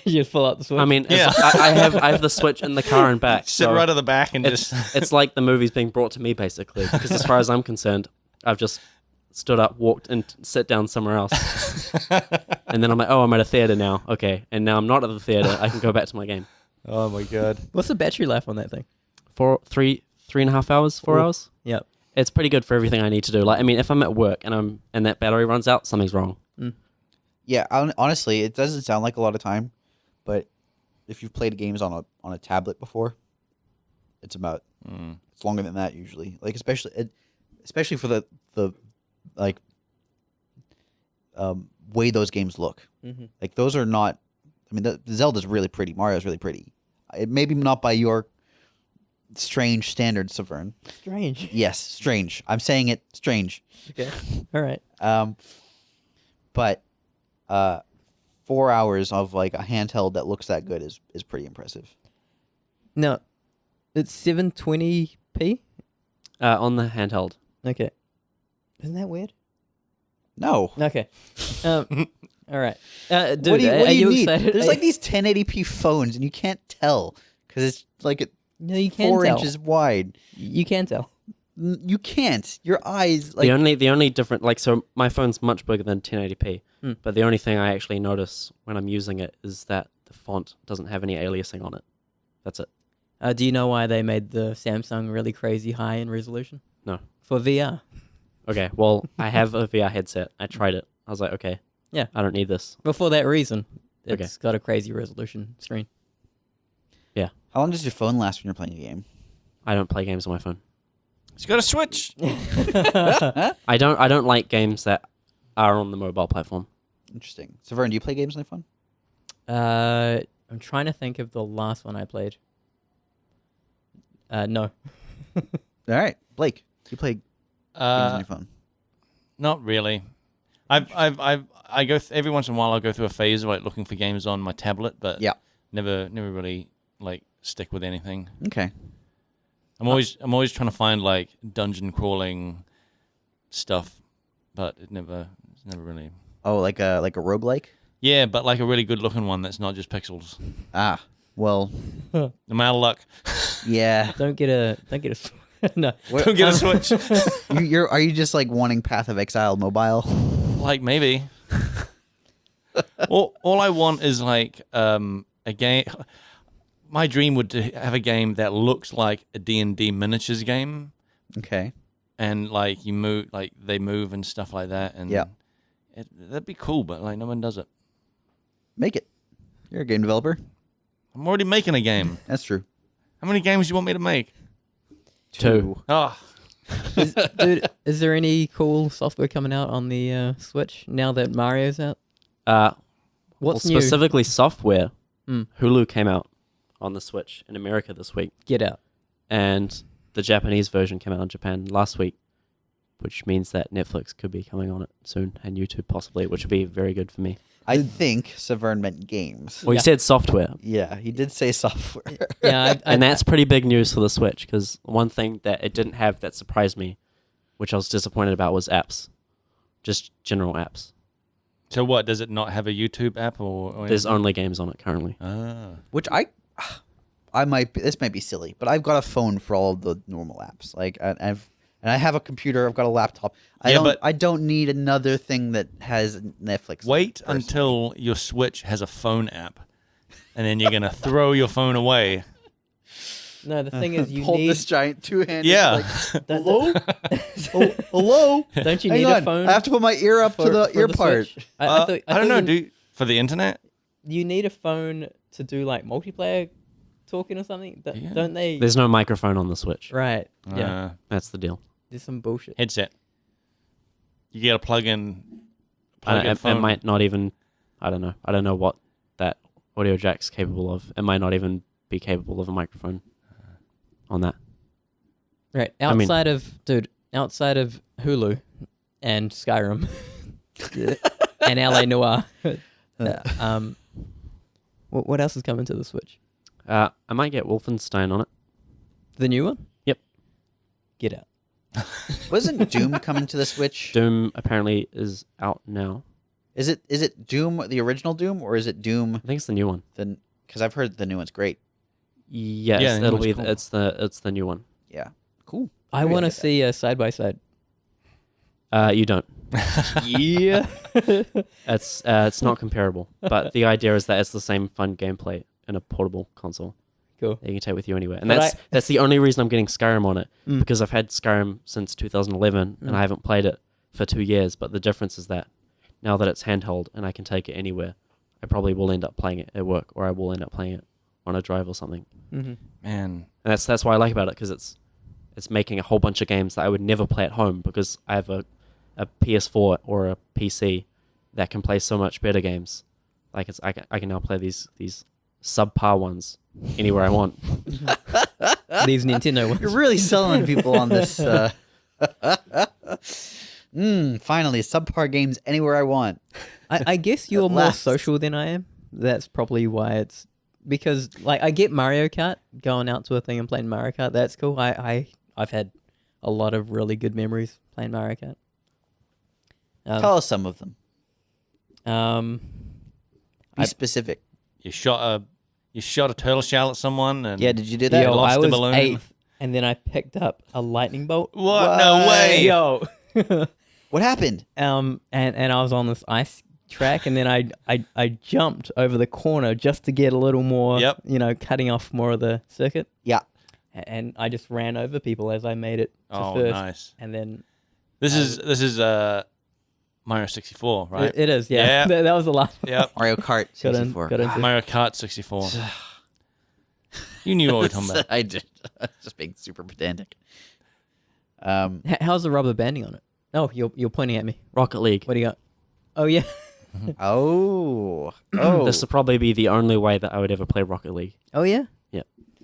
you just pull out the switch. I mean, Yeah. I have the Switch in the car and back. Sit so right at the back and it's, just. it's like the movie's being brought to me, basically. Because as far as I'm concerned, I've just stood up, walked, and sat down somewhere else. And then I'm like, oh, I'm at a theater now. Okay. And now I'm not at the theater. I can go back to my game. Oh my god. What's the battery life on that thing? 3.5 hours, 4 Ooh. hours. Yep. It's pretty good for everything I need to do. Like, I mean, if I'm at work and that battery runs out, something's wrong. Yeah, honestly, it doesn't sound like a lot of time, but if you've played games on a tablet before, it's about it's longer than that usually. Like especially for the like way those games look. Mm-hmm. Like those are not. I mean, the Zelda's really pretty. Mario's really pretty. It maybe not by your strange standards, Severn. Strange. Yes, strange. I'm saying it strange. Okay. All right. But 4 hours of like a handheld that looks that good is pretty impressive. No, it's 720p. On the handheld. Okay. Isn't that weird? No. Okay. All right. Dude, what do you need? excited? There's like these 1080p phones, and you can't tell because it's like No, you can 4 tell. inches wide. You can tell. You can't. Your eyes like The only different, like, so my phone's much bigger than 1080p, but the only thing I actually notice when I'm using it is that the font doesn't have any aliasing on it. That's it. Do you know why they made the Samsung really crazy high in resolution? No. For VR. Okay, well, I have a VR headset. I tried it. I was like, okay, Yeah. I don't need this. But for that reason, Okay. it's got a crazy resolution screen. Yeah, how long does your phone last when you're playing a game? I don't play games on my phone. She's got a Switch. I don't like games that are on the mobile platform. Interesting. So Vern, do you play games on your phone? I'm trying to think of the last one I played. No. All right, Blake, do you play games on your phone? Not really. I go every once in a while. I'll go through a phase of like looking for games on my tablet, but Yeah. never really like stick with anything. Okay. I'm always trying to find like dungeon crawling stuff, but it's never really. Oh, like a roguelike? Yeah, but like a really good looking one that's not just pixels. Ah, well, I'm out of luck. yeah. Don't get a no. Don't get a Switch. Are you just like wanting Path of Exile mobile? Like maybe. all I want is like a game. My dream would to have a game that looks like a D&D miniatures game, Okay. and like you move, like they move and stuff like that, and Yeah. that'd be cool. But like no one does it. Make it. You're a game developer. I'm already making a game. That's true. How many games do you want me to make? 2. Oh, Dude, is there any cool software coming out on the Switch now that Mario's out? What's new? Specifically software. Mm. Hulu came out on the Switch in America this week, Get out. and the Japanese version came out in Japan last week, which means that Netflix could be coming on it soon, and YouTube possibly, which would be very good for me. I think Severn meant games. Well, you Yeah. said software, Yeah, he did say software. Yeah, and that's pretty big news for the Switch, because one thing that it didn't have that surprised me, which I was disappointed about, was apps. Just general apps. so what? Does it not have a YouTube app or There's anything? only games on it currently. Which I might be, this might be silly, but I've got a phone for all of the normal apps. Like I have a computer. I've got a laptop. I don't need another thing that has Netflix. Wait personally. until your Switch has a phone app, and then you're gonna throw your phone away. no. The thing is, you hold need. this giant two-handed. Yeah. Like, hello. Hello. Don't you Hang need on. a phone? I have to put my ear up to the ear part. Switch? I don't know. For the internet? You need a phone to do like multiplayer talking or something. Yeah. Don't they? There's no microphone on the Switch. Right. Yeah. That's the deal. There's some bullshit. Headset. You gotta plug in It phone. might not even. I don't know. I don't know what that audio jack's capable of. It might not even be capable of a microphone on that. Right. I mean- Outside of Hulu and Skyrim and LA Noir. What else is coming to the Switch? I might get Wolfenstein on it. The new one? Yep. Get out. Wasn't Doom coming to the Switch? Doom apparently is out now. Is it Doom the original Doom or is it Doom I think it's the new one. the? Because I've heard the new one's great. Yes, Yeah, the new it'll one's be. cool. It's the new one. Yeah, cool. I Maybe want to I'll get that. see a side by side. You don't. Yeah. It's not comparable. But the idea is that it's the same fun gameplay in a portable console Cool. that you can take with you anywhere. And But that's the only reason I'm getting Skyrim on it, Mm. because I've had Skyrim since 2011 Mm. and I haven't played it for 2 years. But the difference is that now that it's handheld and I can take it anywhere, I probably will end up playing it at work, or I will end up playing it on a drive or something. Mm-hmm. Man, And that's what I like about it, because it's making a whole bunch of games that I would never play at home, because I have a PS4 or a PC that can play so much better games. Like I can now play these subpar ones anywhere I want. These Nintendo ones. You're really selling people on this. Finally, subpar games anywhere I want. I guess you're more last. social than I am. That's probably why it's because like I get Mario Kart, going out to a thing and playing Mario Kart. That's cool. I've had a lot of really good memories playing Mario Kart. Tell us some of them. Be I- specific. you shot a turtle shell at someone, and Yeah, did you do that? Yo, lost I a was balloon. 8th, and then I picked up a lightning bolt. What? No way. Yo. What happened? And I was on this ice track, and then I jumped over the corner just to get a little more, Yep. cutting off more of the circuit. Yeah. And I just ran over people as I made it to Oh, first. nice. And then This is Mario 64, right? it is, yeah. Yeah. That was the last one. Yep. Mario Kart Got in- 64. got into- Mario Kart 64. You knew what we were talking about. I did. Just being super pedantic. How's the rubber banding on it? Oh, you're pointing at me. Rocket League. What do you got? Oh, yeah. Oh. This will probably be the only way that I would ever play Rocket League. Oh, yeah?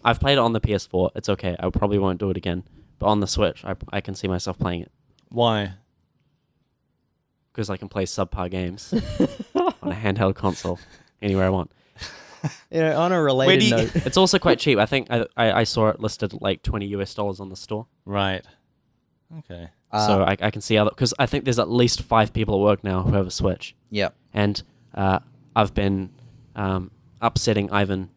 I've played it on the PS4. It's okay. I probably won't do it again. But on the Switch, I can see myself playing it. Why? because I can play subpar games on a handheld console anywhere I want. On a related note, It's also quite cheap. I think I saw it listed at like $20 on the store. Right. Okay. So I can see because I think there's at least 5 people at work now who have a Switch. Yeah. And I've been upsetting Ivan,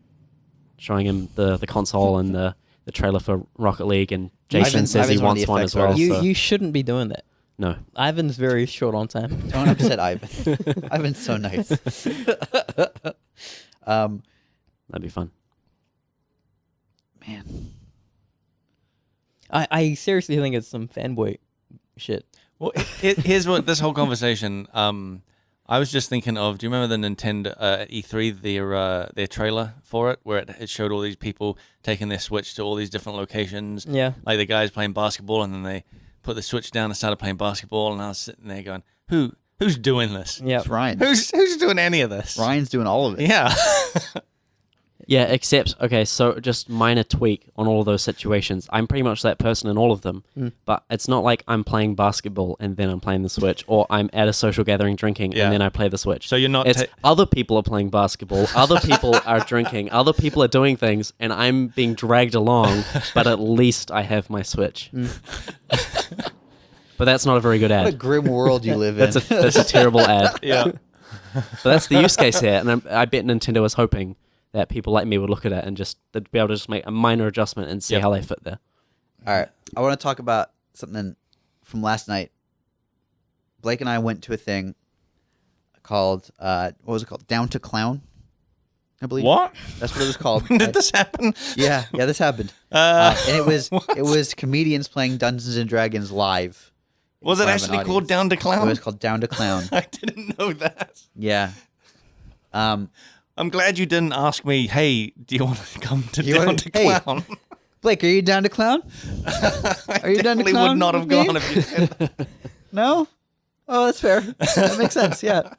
showing him the console and the trailer for Rocket League, and Jason says he wants one as well. you shouldn't be doing that. No. Ivan's very short on time. Don't upset Ivan. Ivan's so nice. That'd be fun. Man. I seriously think it's some fanboy shit. Well, here's what this whole conversation. I was just thinking of. Do you remember the Nintendo at E3 their trailer for it, where it showed all these people taking their Switch to all these different locations? Yeah. Like the guys playing basketball, and then they put the Switch down and started playing basketball, and I was sitting there going, "Who's doing this? Yeah. It's Ryan. Who's doing any of this? Ryan's doing all of it. Yeah." Yeah, except, okay, so just minor tweak on all of those situations. I'm pretty much that person in all of them, but it's not like I'm playing basketball and then I'm playing the Switch, or I'm at a social gathering drinking Yeah. and then I play the Switch. So you're not. It's other people are playing basketball, other people are drinking, other people are doing things, and I'm being dragged along, but at least I have my Switch. But that's not a very good What a ad. grim world you live in. That's a terrible ad. Yeah. But that's the use case here, and I bet Nintendo was hoping that people like me would look at it and just they'd be able to just make a minor adjustment and see how they fit there. All right. I want to talk about something from last night. Blake and I went to a thing called, what was it called? Down to Clown, I believe. What? That's what it was called. When did this happen? Yeah, this happened. And it was comedians playing Dungeons and Dragons live. Was it front of an actually called audience. Down to Clown? It was called Down to Clown. I didn't know that. Yeah. I'm glad you didn't ask me, hey, do you want to come to You Down wanna- to hey. Clown? Blake, are you down to clown? Are you down to Definitely clown would not have with me? gone if you said No? Oh, that's fair. That makes sense, yeah.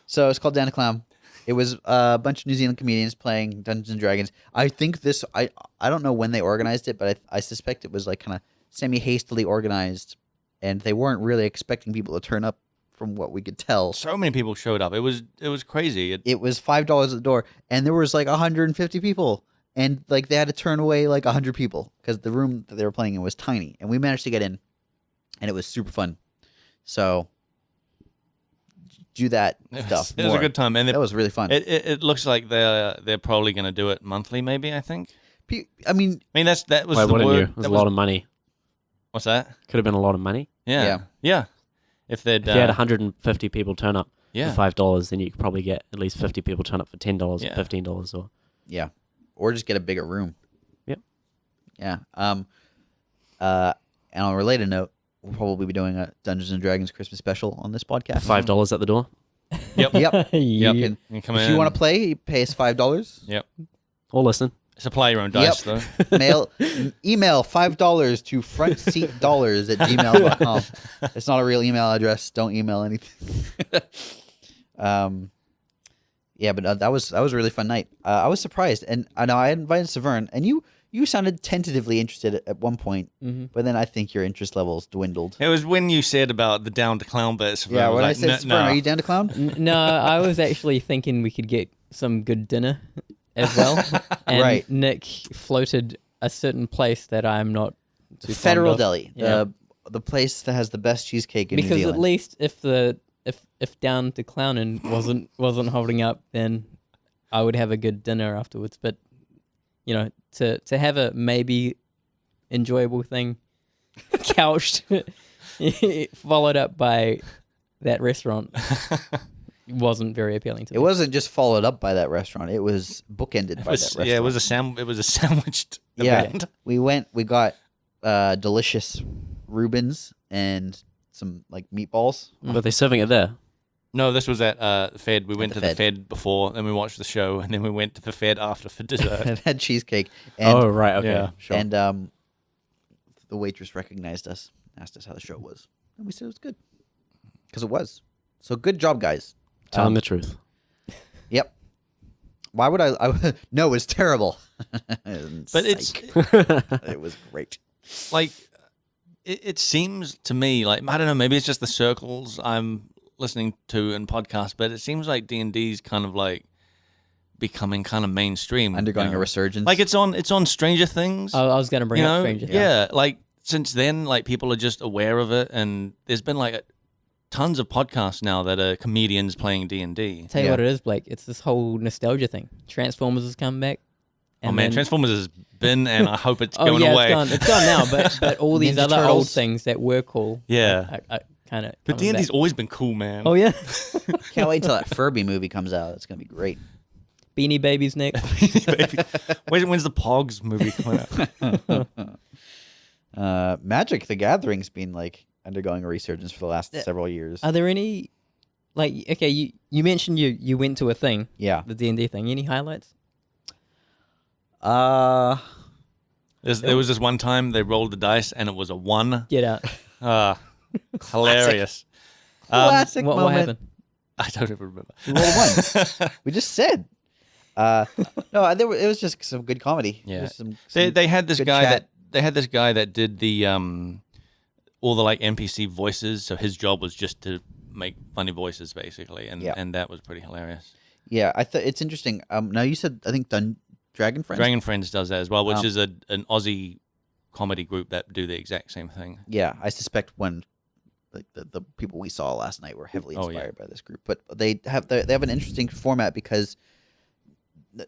So it's called Down to Clown. It was a bunch of New Zealand comedians playing Dungeons and Dragons. I think this, I don't know when they organized it, but I suspect it was like kind of semi-hastily organized, and they weren't really expecting people to turn up from what we could tell. So many people showed up. It was crazy. It was $5 at the door, and there was like 150 people, and like they had to turn away like 100 people because the room that they were playing in was tiny, and we managed to get in, and it was super fun. So do that stuff. It was a good time, and That was really fun. it looks like they're probably going to do it monthly, maybe. I think. I mean, That was Why the wouldn't word. you? It was a lot of money. What's that? Could have been a lot of money. Yeah. If they'd If you had 150 people turn up yeah. for $5, then you could probably get at least 50 people turn up for $10 Yeah. or $15 or... yeah, or just get a bigger room. Yep. Yeah. And on a related note, we'll probably be doing a Dungeons and Dragons Christmas special on this podcast. $5 at the door. Yep. Yep. Yeah. You can- You come if in. you want to play, you pay us $5. Yep. Or listen. Supply your own dice, though. Email $5 to frontseatdollars@gmail.com. It's not a real email address. Don't email anything. Yeah, but that was a really fun night. I was surprised, and I know I invited Severn, and you sounded tentatively interested at one point, but then I think your interest levels dwindled. It was when you said about the down to clown bits. Yeah, when I like, said, Severn, are you down to clown? No, I was actually thinking we could get some good dinner as well. And Right. Nick floated a certain place that I'm not too Federal fond of. Deli, Yeah. the place that has the best cheesecake in New Because Zealand. at least if Down to Clownin wasn't holding up, then I would have a good dinner afterwards. But to have a maybe enjoyable thing couched followed up by that restaurant wasn't very appealing to me. It wasn't just followed up by that restaurant; it was bookended by that restaurant. Yeah, it was a sandwiched Yeah, event. we got delicious Reubens and some like meatballs. Were they serving it there? No, this was at Fed. We went the to the Fed. Fed before, then we watched the show, and then we went to the Fed after for dessert. And had cheesecake. And, Oh, right. Okay. yeah. Sure. And the waitress recognized us, asked us how the show was, and we said it was good because it was. So good job, guys. Telling the truth. Yep. Why would I no, it's terrible. But it's Psych. It was great. like it seems to me like, I don't know, maybe it's just the circles I'm listening to in podcasts, but it seems like D&D's kind of like becoming kind of mainstream, Undergoing a resurgence. Like it's on Stranger Things. I was going to bring you up know? Stranger Things. Yeah, like since then, like people are just aware of it, and there's been like tons of podcasts now that are comedians playing D&D. Tell you what it is, Blake. It's this whole nostalgia thing. Transformers has come back. Oh man, Transformers has been, and I hope it's Oh going yeah, away. it's gone now. But all these Ninja other old Turtles. things that were cool. Yeah. I kind of. But D&D's always been cool, man. Oh yeah. Can't wait till that Furby movie comes out. It's gonna be great. Beanie Babies next. Baby. When's the Pogs movie coming out? Magic the Gathering's been like undergoing a resurgence for the last several years. Are there any, like, okay, you mentioned you went to a thing, Yeah. the D&D thing. Any highlights? There was this one time they rolled the dice and it was a 1. Get out. Hilarious. Classic What moment. happened? I don't even remember. We rolled a 1. We just said. No, it was just some good comedy. Yeah. There's some They had this good guy chat. that did the all the like NPC voices. So his job was just to make funny voices basically, and that was pretty hilarious. Yeah, I thought it's interesting. Now you said I think Dragon Friends. Dragon Friends does that as well, which is an Aussie comedy group that do the exact same thing. Yeah, I suspect when like the people we saw last night were heavily inspired by this group, but they have an interesting format because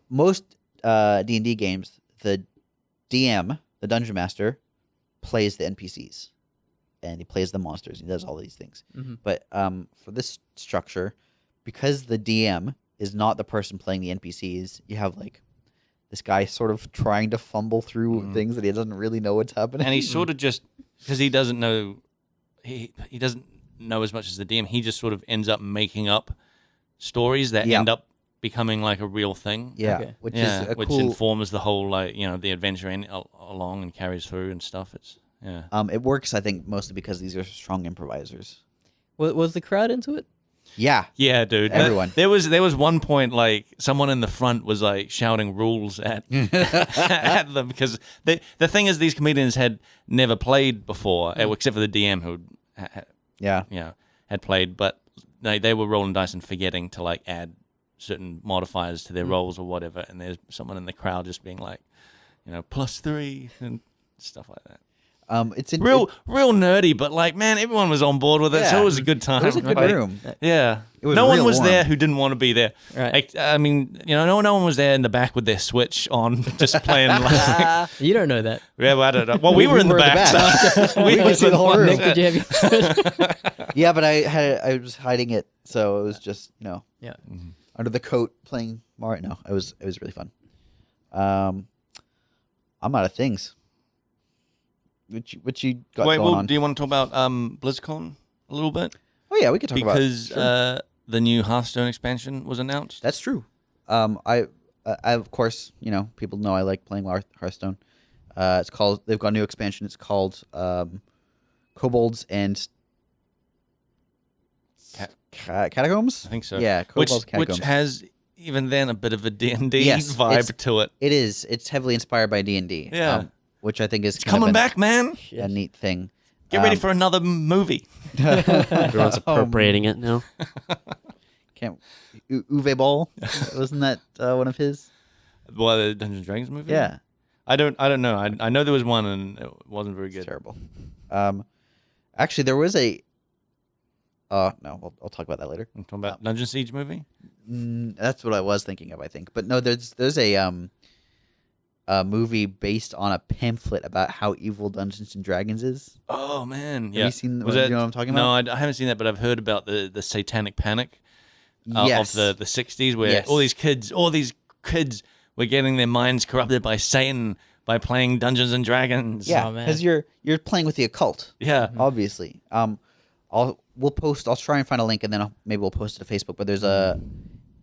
most D&D games, the DM, the dungeon master, plays the NPCs, and he plays the monsters. He does all these things. Mhm. But for this structure, because the DM is not the person playing the NPCs, you have like this guy sort of trying to fumble through things that he doesn't really know what's happening. And he sort of just because he doesn't know he doesn't know as much as the DM. He just sort of ends up making up stories that end up becoming like a real thing. Yeah, Okay. which is a which cool. informs the whole like the adventure along and carries through and stuff. It's It works, I think, mostly because these are strong improvisers. Was the crowd into it? Yeah, yeah, dude. Everyone. There was one point like someone in the front was like shouting rules at at them because the thing is these comedians had never played before except for the DM who had played, but they were rolling dice and forgetting to like add certain modifiers to their rolls or whatever, and there's someone in the crowd just being like, +3 and stuff like that. It's Real nerdy, but like, man, everyone was on board with it, so it was a good time. It was a good Like, room. Yeah, It was no one real was warm. there who didn't want to be there. Right. Like, I mean, no one was there in the back with their Switch on, just playing. Like, You don't know that. yeah, well, I don't know. Well, we were in the were in the back. back. So We could see the whole room. Nick, did you have Yeah, but I was hiding it, so it was just Yeah. under the coat playing Mario. No, it was really fun. I'm out of things. What you got Wait, going on? do you want to talk about BlizzCon a little bit? Oh yeah, we could talk Because about the new Hearthstone expansion was announced. that's true. I of course people know I like playing Hearthstone. They've got a new expansion. It's called Kobolds and Catacombs. I think so. Yeah, Kobolds Catacombs. Which has even then a bit of a D&D Yes, vibe to it. It is. It's heavily inspired by D&D. Yeah. Which I think is It's kind of coming back, man. a neat thing. Get ready for another movie. Everyone's appropriating it now. Can't Uwe Ball wasn't that one of his? Well, the Dungeons and Dragons movie. Yeah, I don't know. I know there was one and it wasn't very it's good. terrible. Actually, there was a. No, I'll talk about that later. I'm talking about Dungeon Siege movie. That's what I was thinking of. I think, but no, there's a movie based on a pamphlet about how evil Dungeons and Dragons is. Oh man, Have you seen? Was you that, know what I'm talking No, about? I haven't seen that, but I've heard about the Satanic Panic Yes. of the 60s, where Yes. all these kids were getting their minds corrupted by Satan by playing Dungeons and Dragons. Yeah, Oh, man. because you're playing with the occult. Yeah. Obviously. I'll try and find a link and then maybe we'll post it to Facebook. But there's a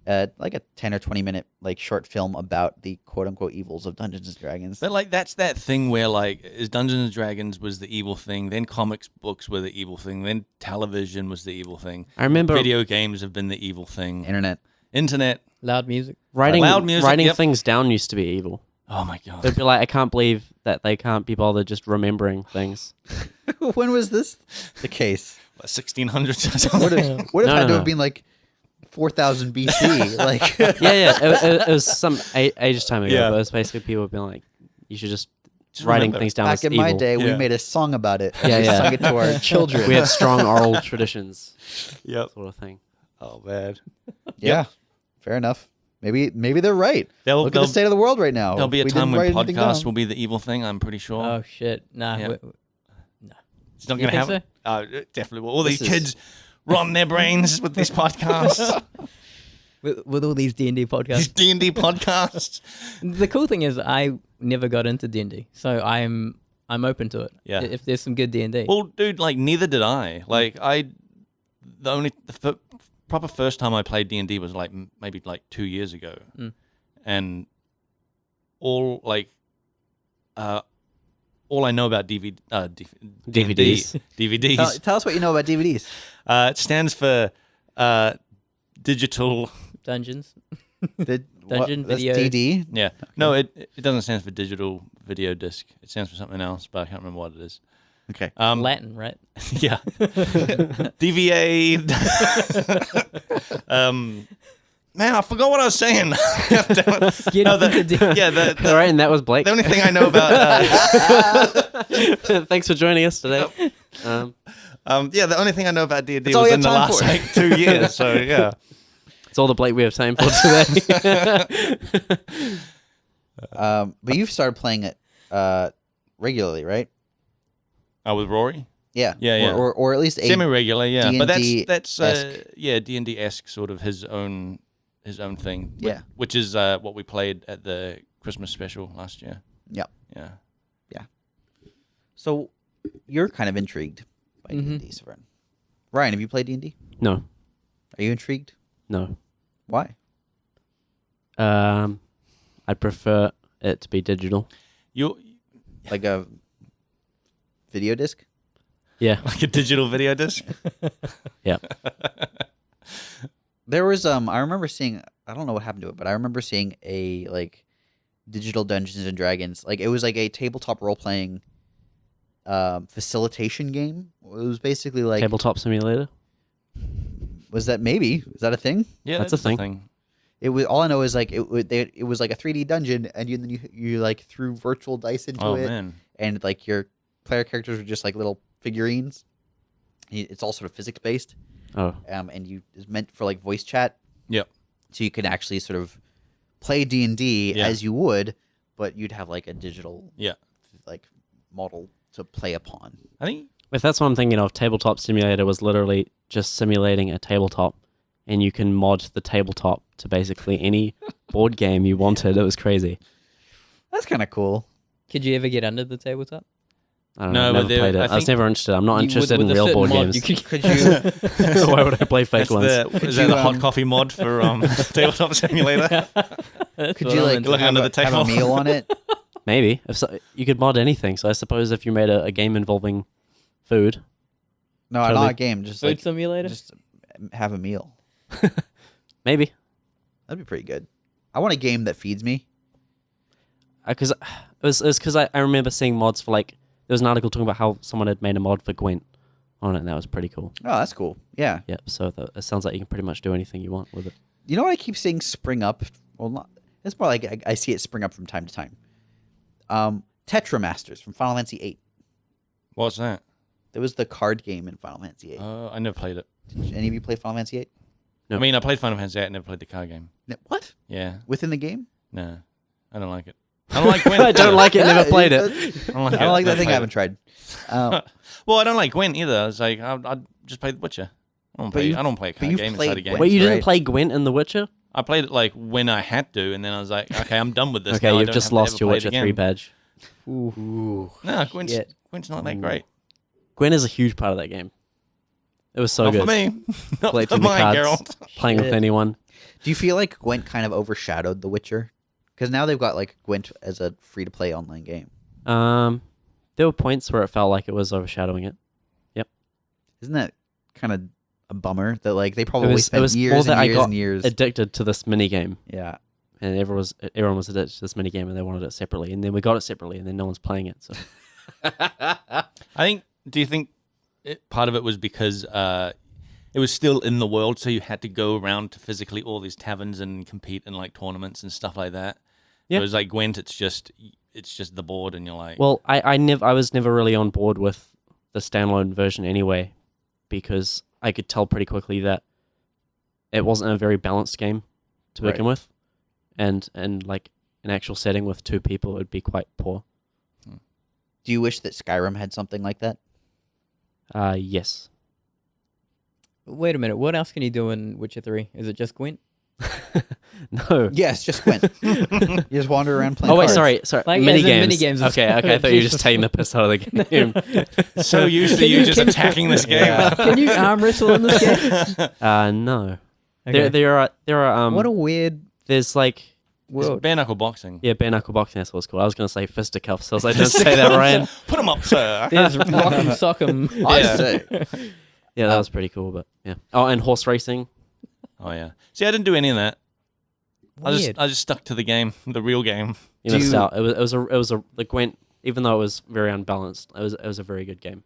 10 or 20 minute like short film about the quote unquote evils of Dungeons and Dragons. But like that's that thing where like is Dungeons and Dragons was the evil thing, then comics books were the evil thing, then television was the evil thing. I remember Video games have been the evil thing. Internet. Internet. Loud music. writing Loud music, writing yep. things down used to be evil. Oh my god. They'd be like, I can't believe that they can't be bothered just remembering things. When was this the case? 1600s or What something. if, what if No, had no, to no. have been like 4000 BC? Like, Yeah. It was some ages time ago, Yeah. but it was basically people being like, you should just Just writing remember. things down back as in evil. my day, we Yeah. made a song about it. Yeah, We yeah. sung it to our children. We have strong oral traditions, Yep. sort of thing. Oh man. Yeah, fair enough. Maybe they're right. There'll, Look at the state of the world right now. there'll be a We time didn't when write anything podcasts down. will be the evil thing. I'm pretty sure. Oh shit! Nah, Yeah. no. It's not You going to think happen. Definitely. Will. All This these is- kids rotting their brains with these podcasts, With all these D&D these podcasts. D&D podcasts. The cool thing is, I never got into D&D, so I'm open to it. Yeah. If there's some good D&D. Well, dude, like neither did I. Like the proper first time I played D&D was like maybe like 2 years ago, and all I know about DVDs. DVDs. Tell us what you know about DVDs. It stands for digital. Dungeons. Dungeon video. That's DD. Yeah, no, it doesn't stand for digital video disc. It stands for something else, but I can't remember what it is. Okay. Latin, right? Yeah. DVA. Man, I forgot what I was saying. Get No, into D- yeah, All right, and that was Blake. the only thing I know about. Thanks for joining us today. Yeah, the only thing I know about D&D all was you in the have time last for. like 2 years. So yeah. It's all the Blake we have time for today. But you've started playing it regularly, right? Oh, with Rory. Yeah. Yeah, yeah. Or at least a Semi-regular, yeah. But that's D&D-esque. yeah, D&D-esque sort of his own thing. Yeah. Which is what we played at the Christmas special last year. Yeah. Yeah. So you're kind of intrigued by D&D, Severn. Ryan, have you played D&D? No, Are you intrigued? no. Why? I'd prefer it to be digital. You Like a video disc? Yeah, like a digital video disc? yeah. There was I remember seeing, I don't know what happened to it, but I remember seeing a like digital Dungeons and Dragons. Like it was like a tabletop role playing facilitation game. It was basically like Tabletop simulator. was that a thing? Yeah, That's a the thing. It was all I know is like it was like a 3D dungeon, and you like threw virtual dice into Oh it, man. and like your player characters were just like little figurines. It's all sort of physics based, Oh, and it's meant for like voice chat, Yep. so you can actually sort of play D&D Yeah. as you would, but you'd have like a digital Yeah. like model to play upon. I think if that's what I'm thinking of, tabletop simulator was literally just simulating a tabletop, and you can mod the tabletop to basically any board game you wanted. It was crazy. That's kind of cool. Could you ever get under the tabletop? I don't No, know. but Never played it. I I was think never interested. I'm not You- interested with in a real certain board mod, games. you could- Could you Why would I play fake that's ones? is that you, the hot coffee mod for tabletop simulator? could you like Look have, under the have a table. meal on it? Maybe if so, you could mod anything. So I suppose if you made a game involving food, No, Totally. not a game. Just Food like simulator? just have a meal. maybe That'd be pretty good. I want a game that feeds me. because it was because I remember seeing mods for like there was an article talking about how someone had made a mod for Gwent on it, and that was pretty cool. Oh, that's cool. Yeah. Yep. So it sounds like you can pretty much do anything you want with it. You know what I keep seeing spring up? Well, not. It's more like I see it spring up from time to time. Tetra Masters from Final Fantasy VIII. What's that? There was the card game in Final Fantasy VIII. I never played it. Did any of you play Final Fantasy VIII? No. I mean, I played Final Fantasy VIII, never played the card game. What? Yeah. Within the game? No. I don't like it. I don't like Gwent. I don't either. like it. Never played it. I don't like, I don't like that thing. I Never haven't tried. Well, I don't like Gwent either. I was like, I'd just play The Witcher. I don't But play. you- I don't play a but card you've game played inside a game. Gwent. Wait, you didn't right? play Gwent in The Witcher? I played it like when I had to, and then I was like, okay, I'm done with this. Okay, now. I you've don't just have to lost ever your play it Witcher again. 3 badge. Ooh. No, Gwent's Shit. not that great. Gwent is a huge part of that game. It was so Not good. for me. Not Collecting for the mine, cards, Geralt. playing with Shit. anyone. Do you feel like Gwent kind of overshadowed The Witcher? Because now they've got like Gwent as a free-to-play online game. There were points where it felt like it was overshadowing it. Isn't that kind of a bummer that like they It probably was spent more years that and I years got and years? addicted to this mini game Yeah. and everyone was addicted to this mini game, and they wanted it separately. And then we got it separately, and then no one's playing it. So Do you think part of it was because it was still in the world, so you had to go around to physically all these taverns and compete in like tournaments and stuff like that? Yeah. It was like Gwent. It's just the board, and you're like, well, I was never really on board with the standalone version anyway, because I could tell pretty quickly that it wasn't a very balanced game to begin with, and like an actual setting with 2 people, it would be quite poor. Do you wish that Skyrim had something like that? Yes. Wait a minute. What else can you do in Witcher 3? Is it just Gwent? No. Yes, just Gwent. You just wander around playing. Oh wait, cards. sorry. Like, mini as in games. mini games. Okay. I thought you were just taking the piss out of the game. so used to you just attacking this game. Yeah. Can you arm wrestle in this game? No. Okay. There are What a weird there's like It's world. bare knuckle boxing. bare knuckle boxing. That's what it's called. I was gonna say fisticuffs. I was like, don't say that, Ryan. Put them up, sir. There's rock 'em, sock 'em. I Yeah. say. Yeah, that was pretty cool. But yeah. Oh, and horse racing. Oh yeah. See, I didn't do any of that. Weird. I just stuck to the game, the real game. You missed out. It was a the Gwent. Even though it was very unbalanced, it was a very good game.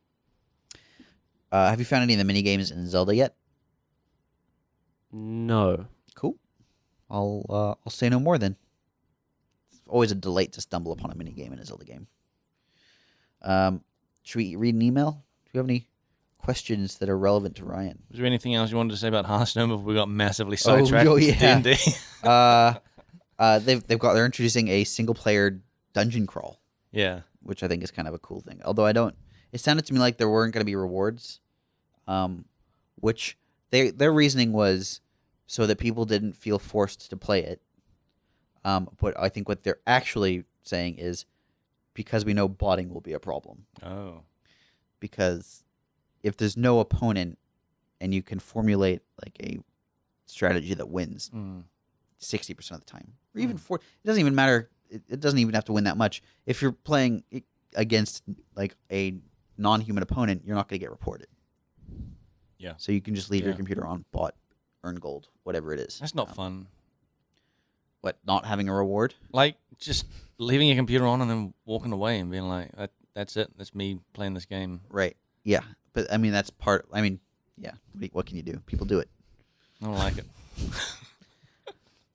Have you found any of the mini games in Zelda yet? No. Cool. I'll say no more then. It's always a delight to stumble upon a mini game in a Zelda game. Should we read an email? Do you have any questions that are relevant to Ryan? Was there anything else you wanted to say about Hearthstone before we got massively sidetracked? oh, yeah. D&D? They're introducing a single player dungeon crawl, Yeah. which I think is kind of a cool thing. Although it sounded to me like there weren't going to be rewards, which their reasoning was so that people didn't feel forced to play it. But I think what they're actually saying is because we know botting will be a problem. Oh. Because if there's no opponent and you can formulate like a strategy that wins 60% of the time, or even it doesn't even matter. It doesn't even have to win that much. If you're playing against like a non-human opponent, you're not going to get reported. Yeah. So you can just leave your Yeah. computer on, bot, earn gold, whatever it is. That's not fun. What, not having a reward? Like, just leaving your computer on and then walking away and being like, that's it. That's me playing this game. Right. Yeah. But I mean, that's part. I mean, yeah. What can you do? People do it. I don't like it.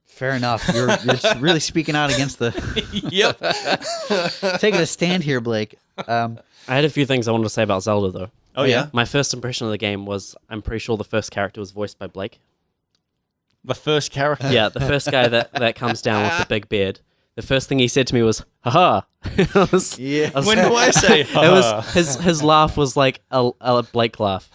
Fair enough. You're really speaking out against the Yep. taking a stand here, Blake. I had a few things I wanted to say about Zelda though. Oh, yeah? My first impression of the game was I'm pretty sure the first character was voiced by Blake. The first character. Yeah, the first guy that comes down with the big beard. The first thing he said to me was, haha. I was When do I say it was his laugh was like a Blake laugh.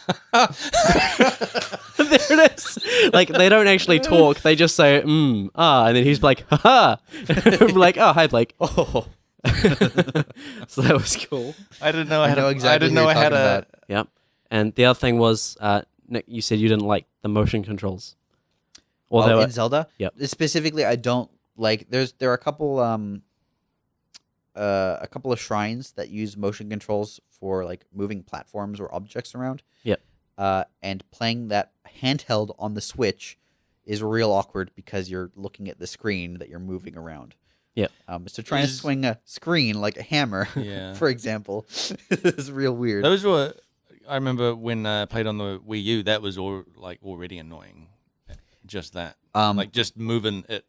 There it is. Like they don't actually talk, they just say and then he's like, haha. I'm like, oh hi Blake. Oh. So that was cool. I didn't know I had know a... exactly I didn't who know you're I had talking a... about. Yep. And the other thing was, Nick, you said you didn't like the motion controls. Or they were, in Zelda? Yep. Specifically, I don't like. There are a couple of shrines that use motion controls for like moving platforms or objects around. Yep. And playing that handheld on the Switch is real awkward because you're looking at the screen that you're moving around. Yep. So trying to swing a screen like a hammer, Yeah. for example, is real weird. Those were... I remember when I played on the Wii U, that was already annoying. Just that. Like just moving it.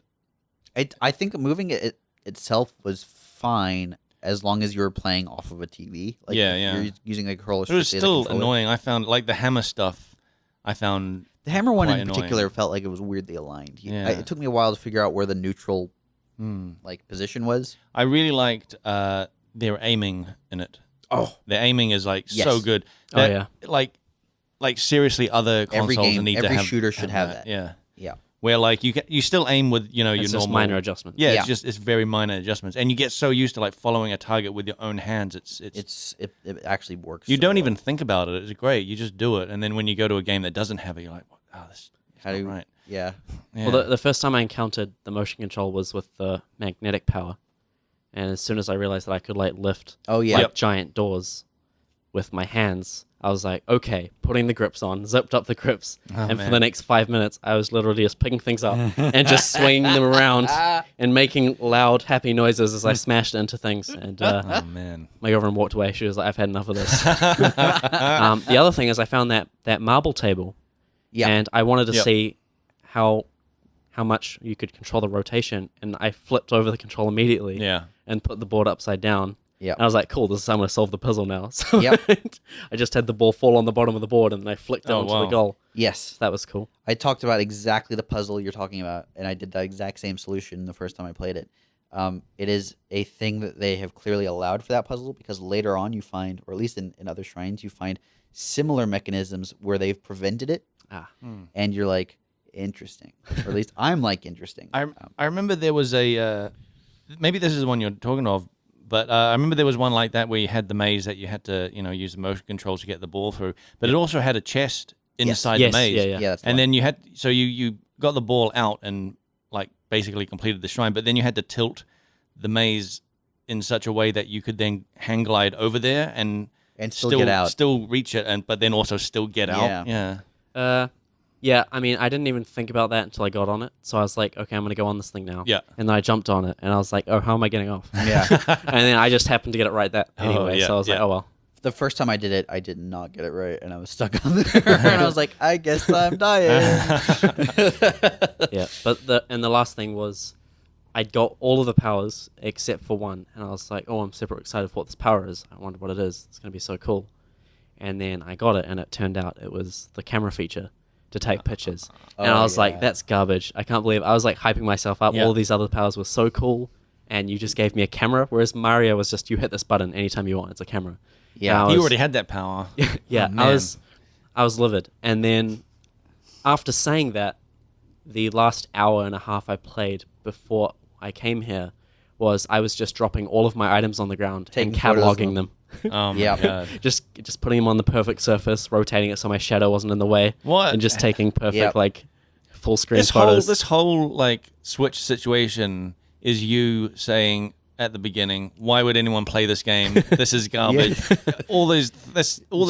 I think moving it itself was fine as long as you were playing off of a TV. Like Yeah, if yeah. You're using a controller. It was to still control it. annoying. I found like the hammer stuff. I found The hammer one quite in annoying. particular felt like it was weirdly aligned. Yeah. It took me a while to figure out where the neutral like position was. I really liked their aiming in it. Oh, The aiming is like Yes. so good. Oh, That- yeah. Like seriously, other Every consoles game- need every to have shooter should have that. Yeah, yeah. where like you still aim with your it's just normal minor adjustments. Yeah, Yeah. it's very minor adjustments, and you get so used to like following a target with your own hands. It actually works. You so don't well. even think about it. It's great. You just do it, and then when you go to a game that doesn't have it, you're like, oh, this How do is you, not right. Yeah. Yeah. Well, the first time I encountered the motion control was with the magnetic power, and as soon as I realized that I could like lift Oh yeah. like giant doors with my hands. I was like, okay, putting the grips on, zipped up the grips, and for man. the next 5 minutes, I was literally just picking things up and just swinging them around and making loud, happy noises as I smashed into things. And Oh man. my girlfriend walked away. She was like, I've had enough of this. The other thing is I found that marble table, Yeah. and I wanted to Yep. see how much you could control the rotation, and I flipped over the control immediately Yeah. and put the board upside down. Yep. And I was like, cool, this is how I'm going to solve the puzzle now. So Yep. I just had the ball fall on the bottom of the board, and then I flicked it Oh, onto the wow. goal. Yes. That was cool. I talked about exactly the puzzle you're talking about, and I did that exact same solution the first time I played it. It is a thing that they have clearly allowed for that puzzle because later on you find, or at least in other shrines, you find similar mechanisms where they've prevented it, and you're like, interesting. Or at least I'm like, interesting. I remember there was a maybe this is the one you're talking of, but I remember there was one like that where you had the maze that you had to use the motion controls to get the ball through, but it also had a chest inside Yes, the maze. yeah. Yeah, that's the And one. then you had you got the ball out and like basically completed the shrine, but then you had to tilt the maze in such a way that you could then hang glide over there and still get out. still reach it, but then also still get out. Yeah. Yeah, I mean, I didn't even think about that until I got on it. So I was like, okay, I'm going to go on this thing now. Yeah. And then I jumped on it, and I was like, oh, how am I getting off? Yeah. And then I just happened to get it right that anyway. yeah, So I was like, yeah. oh, well. The first time I did it, I did not get it right, and I was stuck on there. And I was like, I guess I'm dying. Yeah. But the last thing was I got all of the powers except for one. And I was like, oh, I'm super excited for what this power is. I wonder what it is. It's going to be so cool. And then I got it, and it turned out it was the camera feature to take pictures. And I was yeah. like, that's garbage. I can't believe I was like hyping myself up. Yeah. All these other powers were so cool. And you just gave me a camera, whereas Mario was just you hit this button anytime you want. It's a camera. Yeah. And I You was- already had that power. yeah, Oh, man. I was livid. And then after saying that, the last hour and a half I played before I came here was I was just dropping all of my items on the ground Taking and photos of cataloging them. them. Oh my Yeah. god. just putting them on the perfect surface, rotating it so my shadow wasn't in the way. What? And just taking perfect Yep. like full screen This photos. whole like Switch situation is you saying at the beginning, why would anyone play this game? This is garbage. all this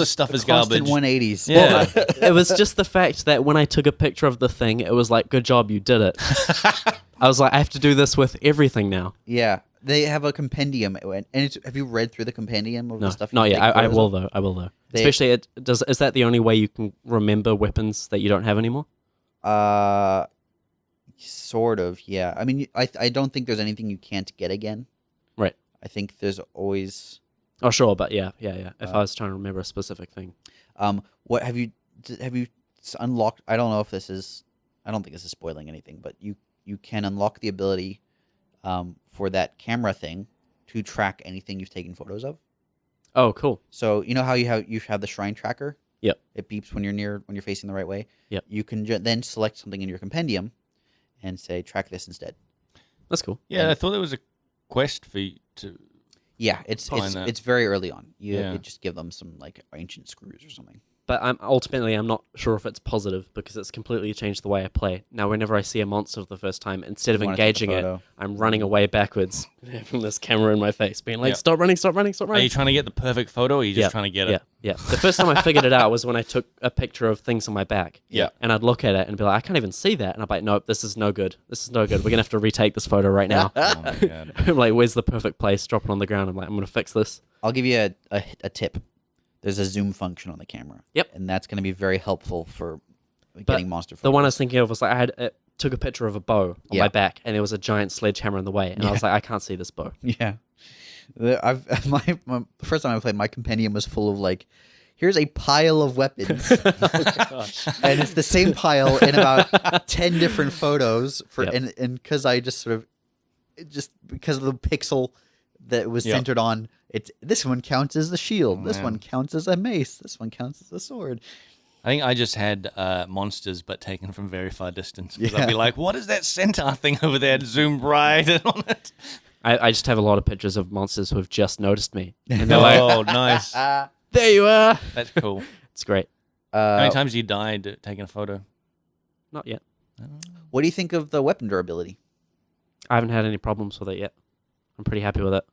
stuff is Constant garbage. 180s. Yeah. It was just the fact that when I took a picture of the thing, it was like, good job, you did it. I was like, I have to do this with everything now. Yeah. They have a compendium. And have you read through the compendium of No, the stuff? you not can yet. take I photos will of? though. I will though. They- Especially, is that the only way you can remember weapons that you don't have anymore? Sort of, yeah. I mean, I don't think there's anything you can't get again. Right. I think there's always. Oh, sure, but yeah. If I was trying to remember a specific thing, What have you unlocked? I don't know if this is. I don't think this is spoiling anything, but you can unlock the ability, for that camera thing, to track anything you've taken photos of. oh, cool. So you know how you have the shrine tracker. Yep. It beeps when you're facing the right way. Yep. You can then select something in your compendium, and say track this instead. That's cool. Yeah, I thought there was a quest for you to. Yeah, it's Find that. it's very early on. You Yeah. just give them some like ancient screws or something. But I'm not sure if it's positive because it's completely changed the way I play. Now, whenever I see a monster for the first time, instead of You wanna take a engaging it, photo. I'm running away backwards from this camera in my face, being like, Yeah. stop running, stop running, stop Are running. you trying to get the perfect photo, or are you just Yeah, trying to get Yeah, it? yeah. The first time I figured it out was when I took a picture of things on my back. Yeah. And I'd look at it and be like, I can't even see that. And I'm like, nope, this is no good. This is no good. We're going to have to retake this photo right now. Oh my god. I'm like, where's the perfect place? Drop it on the ground. I'm like, I'm going to fix this. I'll give you a tip. There's a zoom function on the camera. Yep. And that's going to be very helpful for getting monster photos. The one I was thinking of was like, took a picture of a bow on Yeah. my back and there was a giant sledgehammer in the way. And I was like, I can't see this bow. Yeah. The first time I played, my compendium was full of like, here's a pile of weapons, and it's the same pile in about 10 different photos. Yep. And because I just sort of, because of the pixel that it was Yep. centered on, this one counts as the shield, this man. one counts as a mace, this one counts as a sword. I think I just had monsters, but taken from very far distance. 'Cause I'd Yeah. be like, "What is that centaur thing over there?" Zoom right in on it. I just have a lot of pictures of monsters who have just noticed me. And they're like, Oh, nice. there you are. That's cool. It's great. How many times you died taking a photo? Not yet. What do you think of the weapon durability? I haven't had any problems with it yet. I'm pretty happy with it.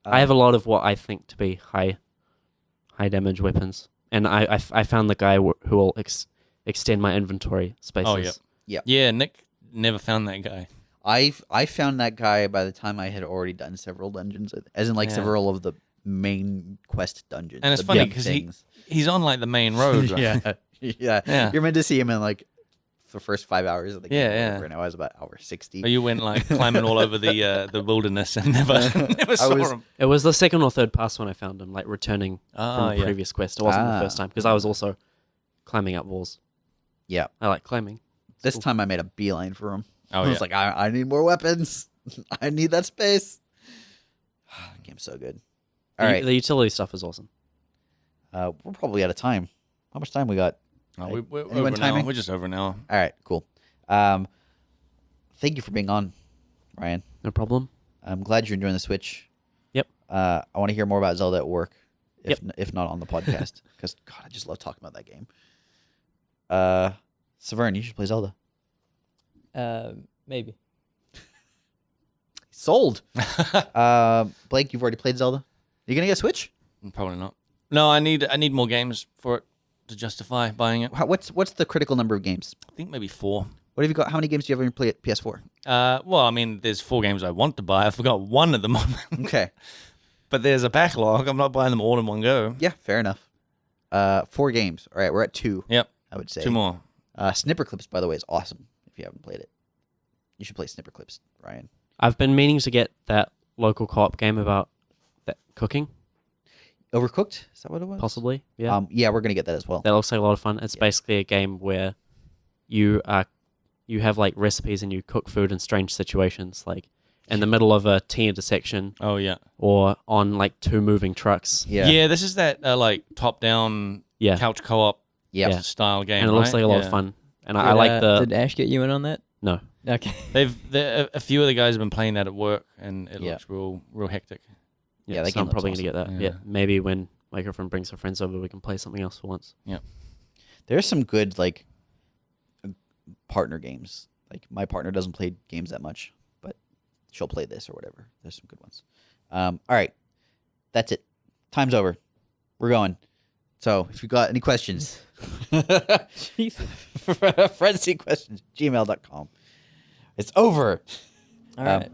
I have a lot of what I think to be high high damage weapons. And I found the guy who will extend my inventory spaces. Oh, yeah. Yep. Yeah, Nick never found that guy. I found that guy by the time I had already done several dungeons, as in like Yeah. several of the main quest dungeons. And it's the funny big because things. he's on like the main road. Right? yeah. Yeah. You're meant to see him in like the first 5 hours of the game. Yeah, or yeah. whatever, and I was about hour 60. Or you went like climbing all over the wilderness and never saw him. It was the second or third pass when I found him, like returning Ah, from yeah. previous quest. It wasn't the Ah. first time because I was also climbing up walls. Yeah. I like climbing. This Cool. time I made a beeline for him. Oh, I yeah. was like, I need more weapons. I need that space. Game's so good. All right. The utility stuff is awesome. We're probably out of time. How much time we got? Oh, we're Anyone over an hour. timing? We're just over an hour. All right, cool. Thank you for being on, Ryan. No problem. I'm glad you're enjoying the Switch. Yep. I want to hear more about Zelda at work, if Yep. if not on the podcast, because God, I just love talking about that game. Severn, you should play Zelda. Maybe. Sold. Blake, you've already played Zelda. You gonna get a Switch? Probably not. No, I need more games for it to justify buying it. What's the critical number of games? I think maybe 4. What have you got? How many games do you have on your play at PS4? Well, I mean, there's 4 games I want to buy. I forgot 1 at the moment. Okay. But there's a backlog. I'm not buying them all in one go. Yeah, fair enough. 4 games. All right, we're at 2. Yep. I would say 2 more. Snipper Clips, by the way, is awesome. If you haven't played it, you should play Snipper Clips, Ryan. I've been meaning to get that local co-op game about that cooking, Overcooked? Is that what it was? possibly. Yeah. Yeah, we're gonna get that as well. That looks like a lot of fun. It's basically a game where you have like recipes and you cook food in strange situations, like in the middle of a T intersection Oh, yeah. or on like 2 moving trucks. Yeah. This is that like top-down Yeah. couch co-op Yeah. style game, And it looks right? like a lot Yeah. of fun. And I like Did the Ash get you in on that? no. Okay. A few of the guys have been playing that at work, and it Yeah. looks real hectic. Yeah, that so game I'm looks probably awesome. gonna get that. Yeah. Yeah. Maybe when my girlfriend brings her friends over, we can play something else for once. There's some good like partner games. Like my partner doesn't play games that much, but she'll play this or whatever. There's some good ones. All right, that's it. Time's over. We're going. So if you got any questions, frontseatquestions@gmail.com. It's over. All right.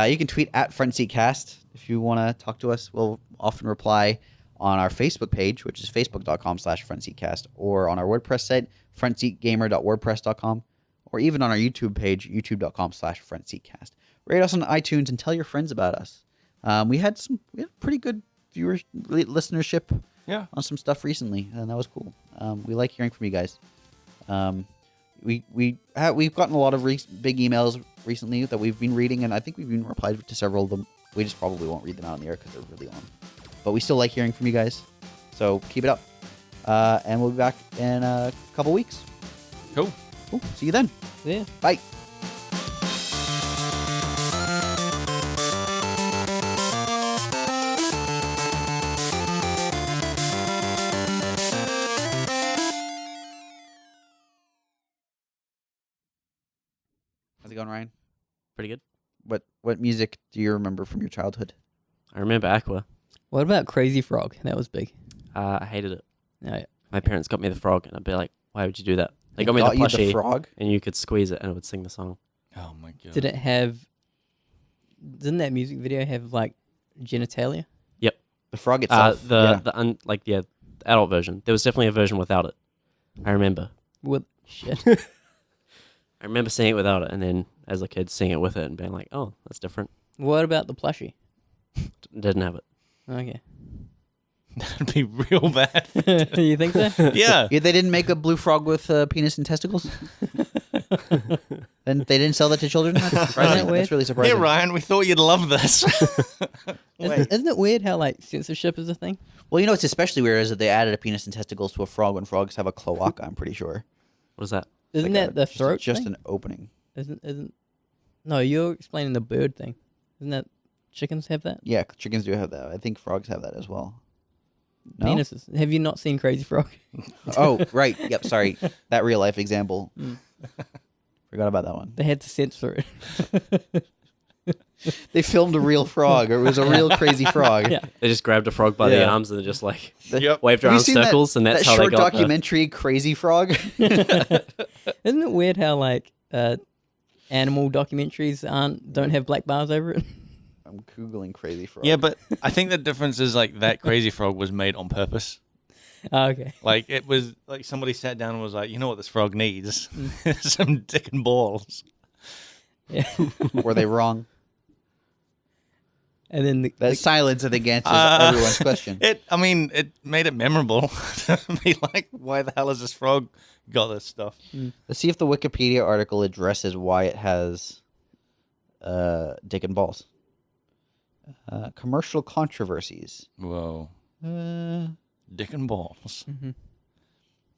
You can tweet at FrontSeatCast if you want to talk to us. We'll often reply on our Facebook page, which is facebook.com/FrontSeatCast, or on our WordPress site, frontseatgamer.wordpress.com, or even on our YouTube page, youtube.com/FrontSeatCast. Rate us on iTunes and tell your friends about us. We had pretty good listenership Yeah. on some stuff recently, and that was cool. We like hearing from you guys. We've gotten a lot of big emails recently that we've been reading, and I think we've even replied to several of them. We just probably won't read them out on the air because they're really long. But we still like hearing from you guys, so keep it up. And we'll be back in a couple weeks. Cool. Cool. See you then. Yeah. Bye. How's it going, Ryan? Pretty good. What music do you remember from your childhood? I remember Aqua. What about Crazy Frog? That was big. I hated it. Oh, yeah. My parents got me the frog, and I'd be like, "Why would you do that?" They got me got the you plushie, frog. and you could squeeze it, and it would sing the song. Oh my god. Did it have? Didn't that music video have like genitalia? The frog itself. The adult version. There was definitely a version without it. I remember. What shit? I remember seeing it without it, and then as a kid seeing it with it and being like, "Oh, that's different." What about the plushie? Didn't have it. Okay. That'd be real bad. You think so? Yeah. Yeah, they didn't make a blue frog with penis and testicles. And they didn't sell that to children. That's surprising. Isn't that weird? That's really surprising. Hey Ryan, we thought you'd love this. Isn't it weird how like censorship is a thing? Well, you know, it's especially weird is that they added a penis and testicles to a frog when frogs have a cloaca. I'm pretty sure. What is that? Isn't Like that the throat Just thing? an opening. Isn't? No, you're explaining the bird thing. Isn't that chickens have that? Yeah, chickens do have that. I think frogs have that as well. No? Penises. Have you not seen Crazy Frog? Oh, right. Yep. Sorry. That real life example. Mm. Forgot about that one. They had to censor it. They filmed a real frog, or it was a real crazy frog. Yeah. They just grabbed a frog by the Yeah. arms and just like Yep. waved Have around you seen circles, and that's that how they short got documentary, Crazy Frog? Isn't it weird how like animal documentaries don't have black bars over it? I'm googling Crazy Frog. Yeah, but I think the difference is like that Crazy Frog was made on purpose. Oh, okay. Like it was like somebody sat down and was like, you know what this frog needs? Some dick and balls. Yeah. Were they wrong? And then That silence, I think, answers everyone's question. It made it memorable to be like, why the hell has this frog got this stuff? Let's see if the Wikipedia article addresses why it has dick and balls. Commercial controversies. Whoa, dick and balls.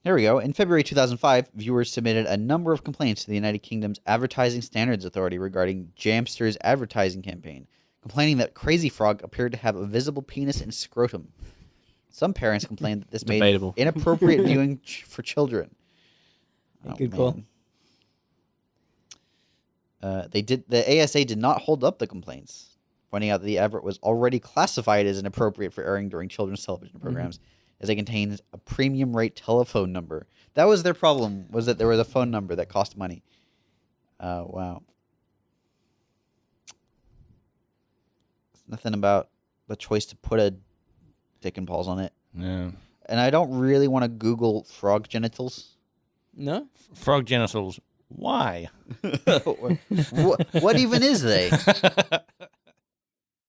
Here we go. In February 2005, viewers submitted a number of complaints to the United Kingdom's Advertising Standards Authority regarding Jamster's advertising campaign, complaining that Crazy Frog appeared to have a visible penis and scrotum. Some parents complained that this made Debatable. inappropriate viewing for children. Good call. The ASA did not hold up the complaints, pointing out that the advert was already classified as inappropriate for airing during children's television programs, as it contains a premium rate telephone number. That was their problem, was that there was a phone number that cost money. Wow. There's nothing about the choice to put a dick and balls on it. Yeah, And I don't really want to Google frog genitals. No? frog genitals. Why? What even is they?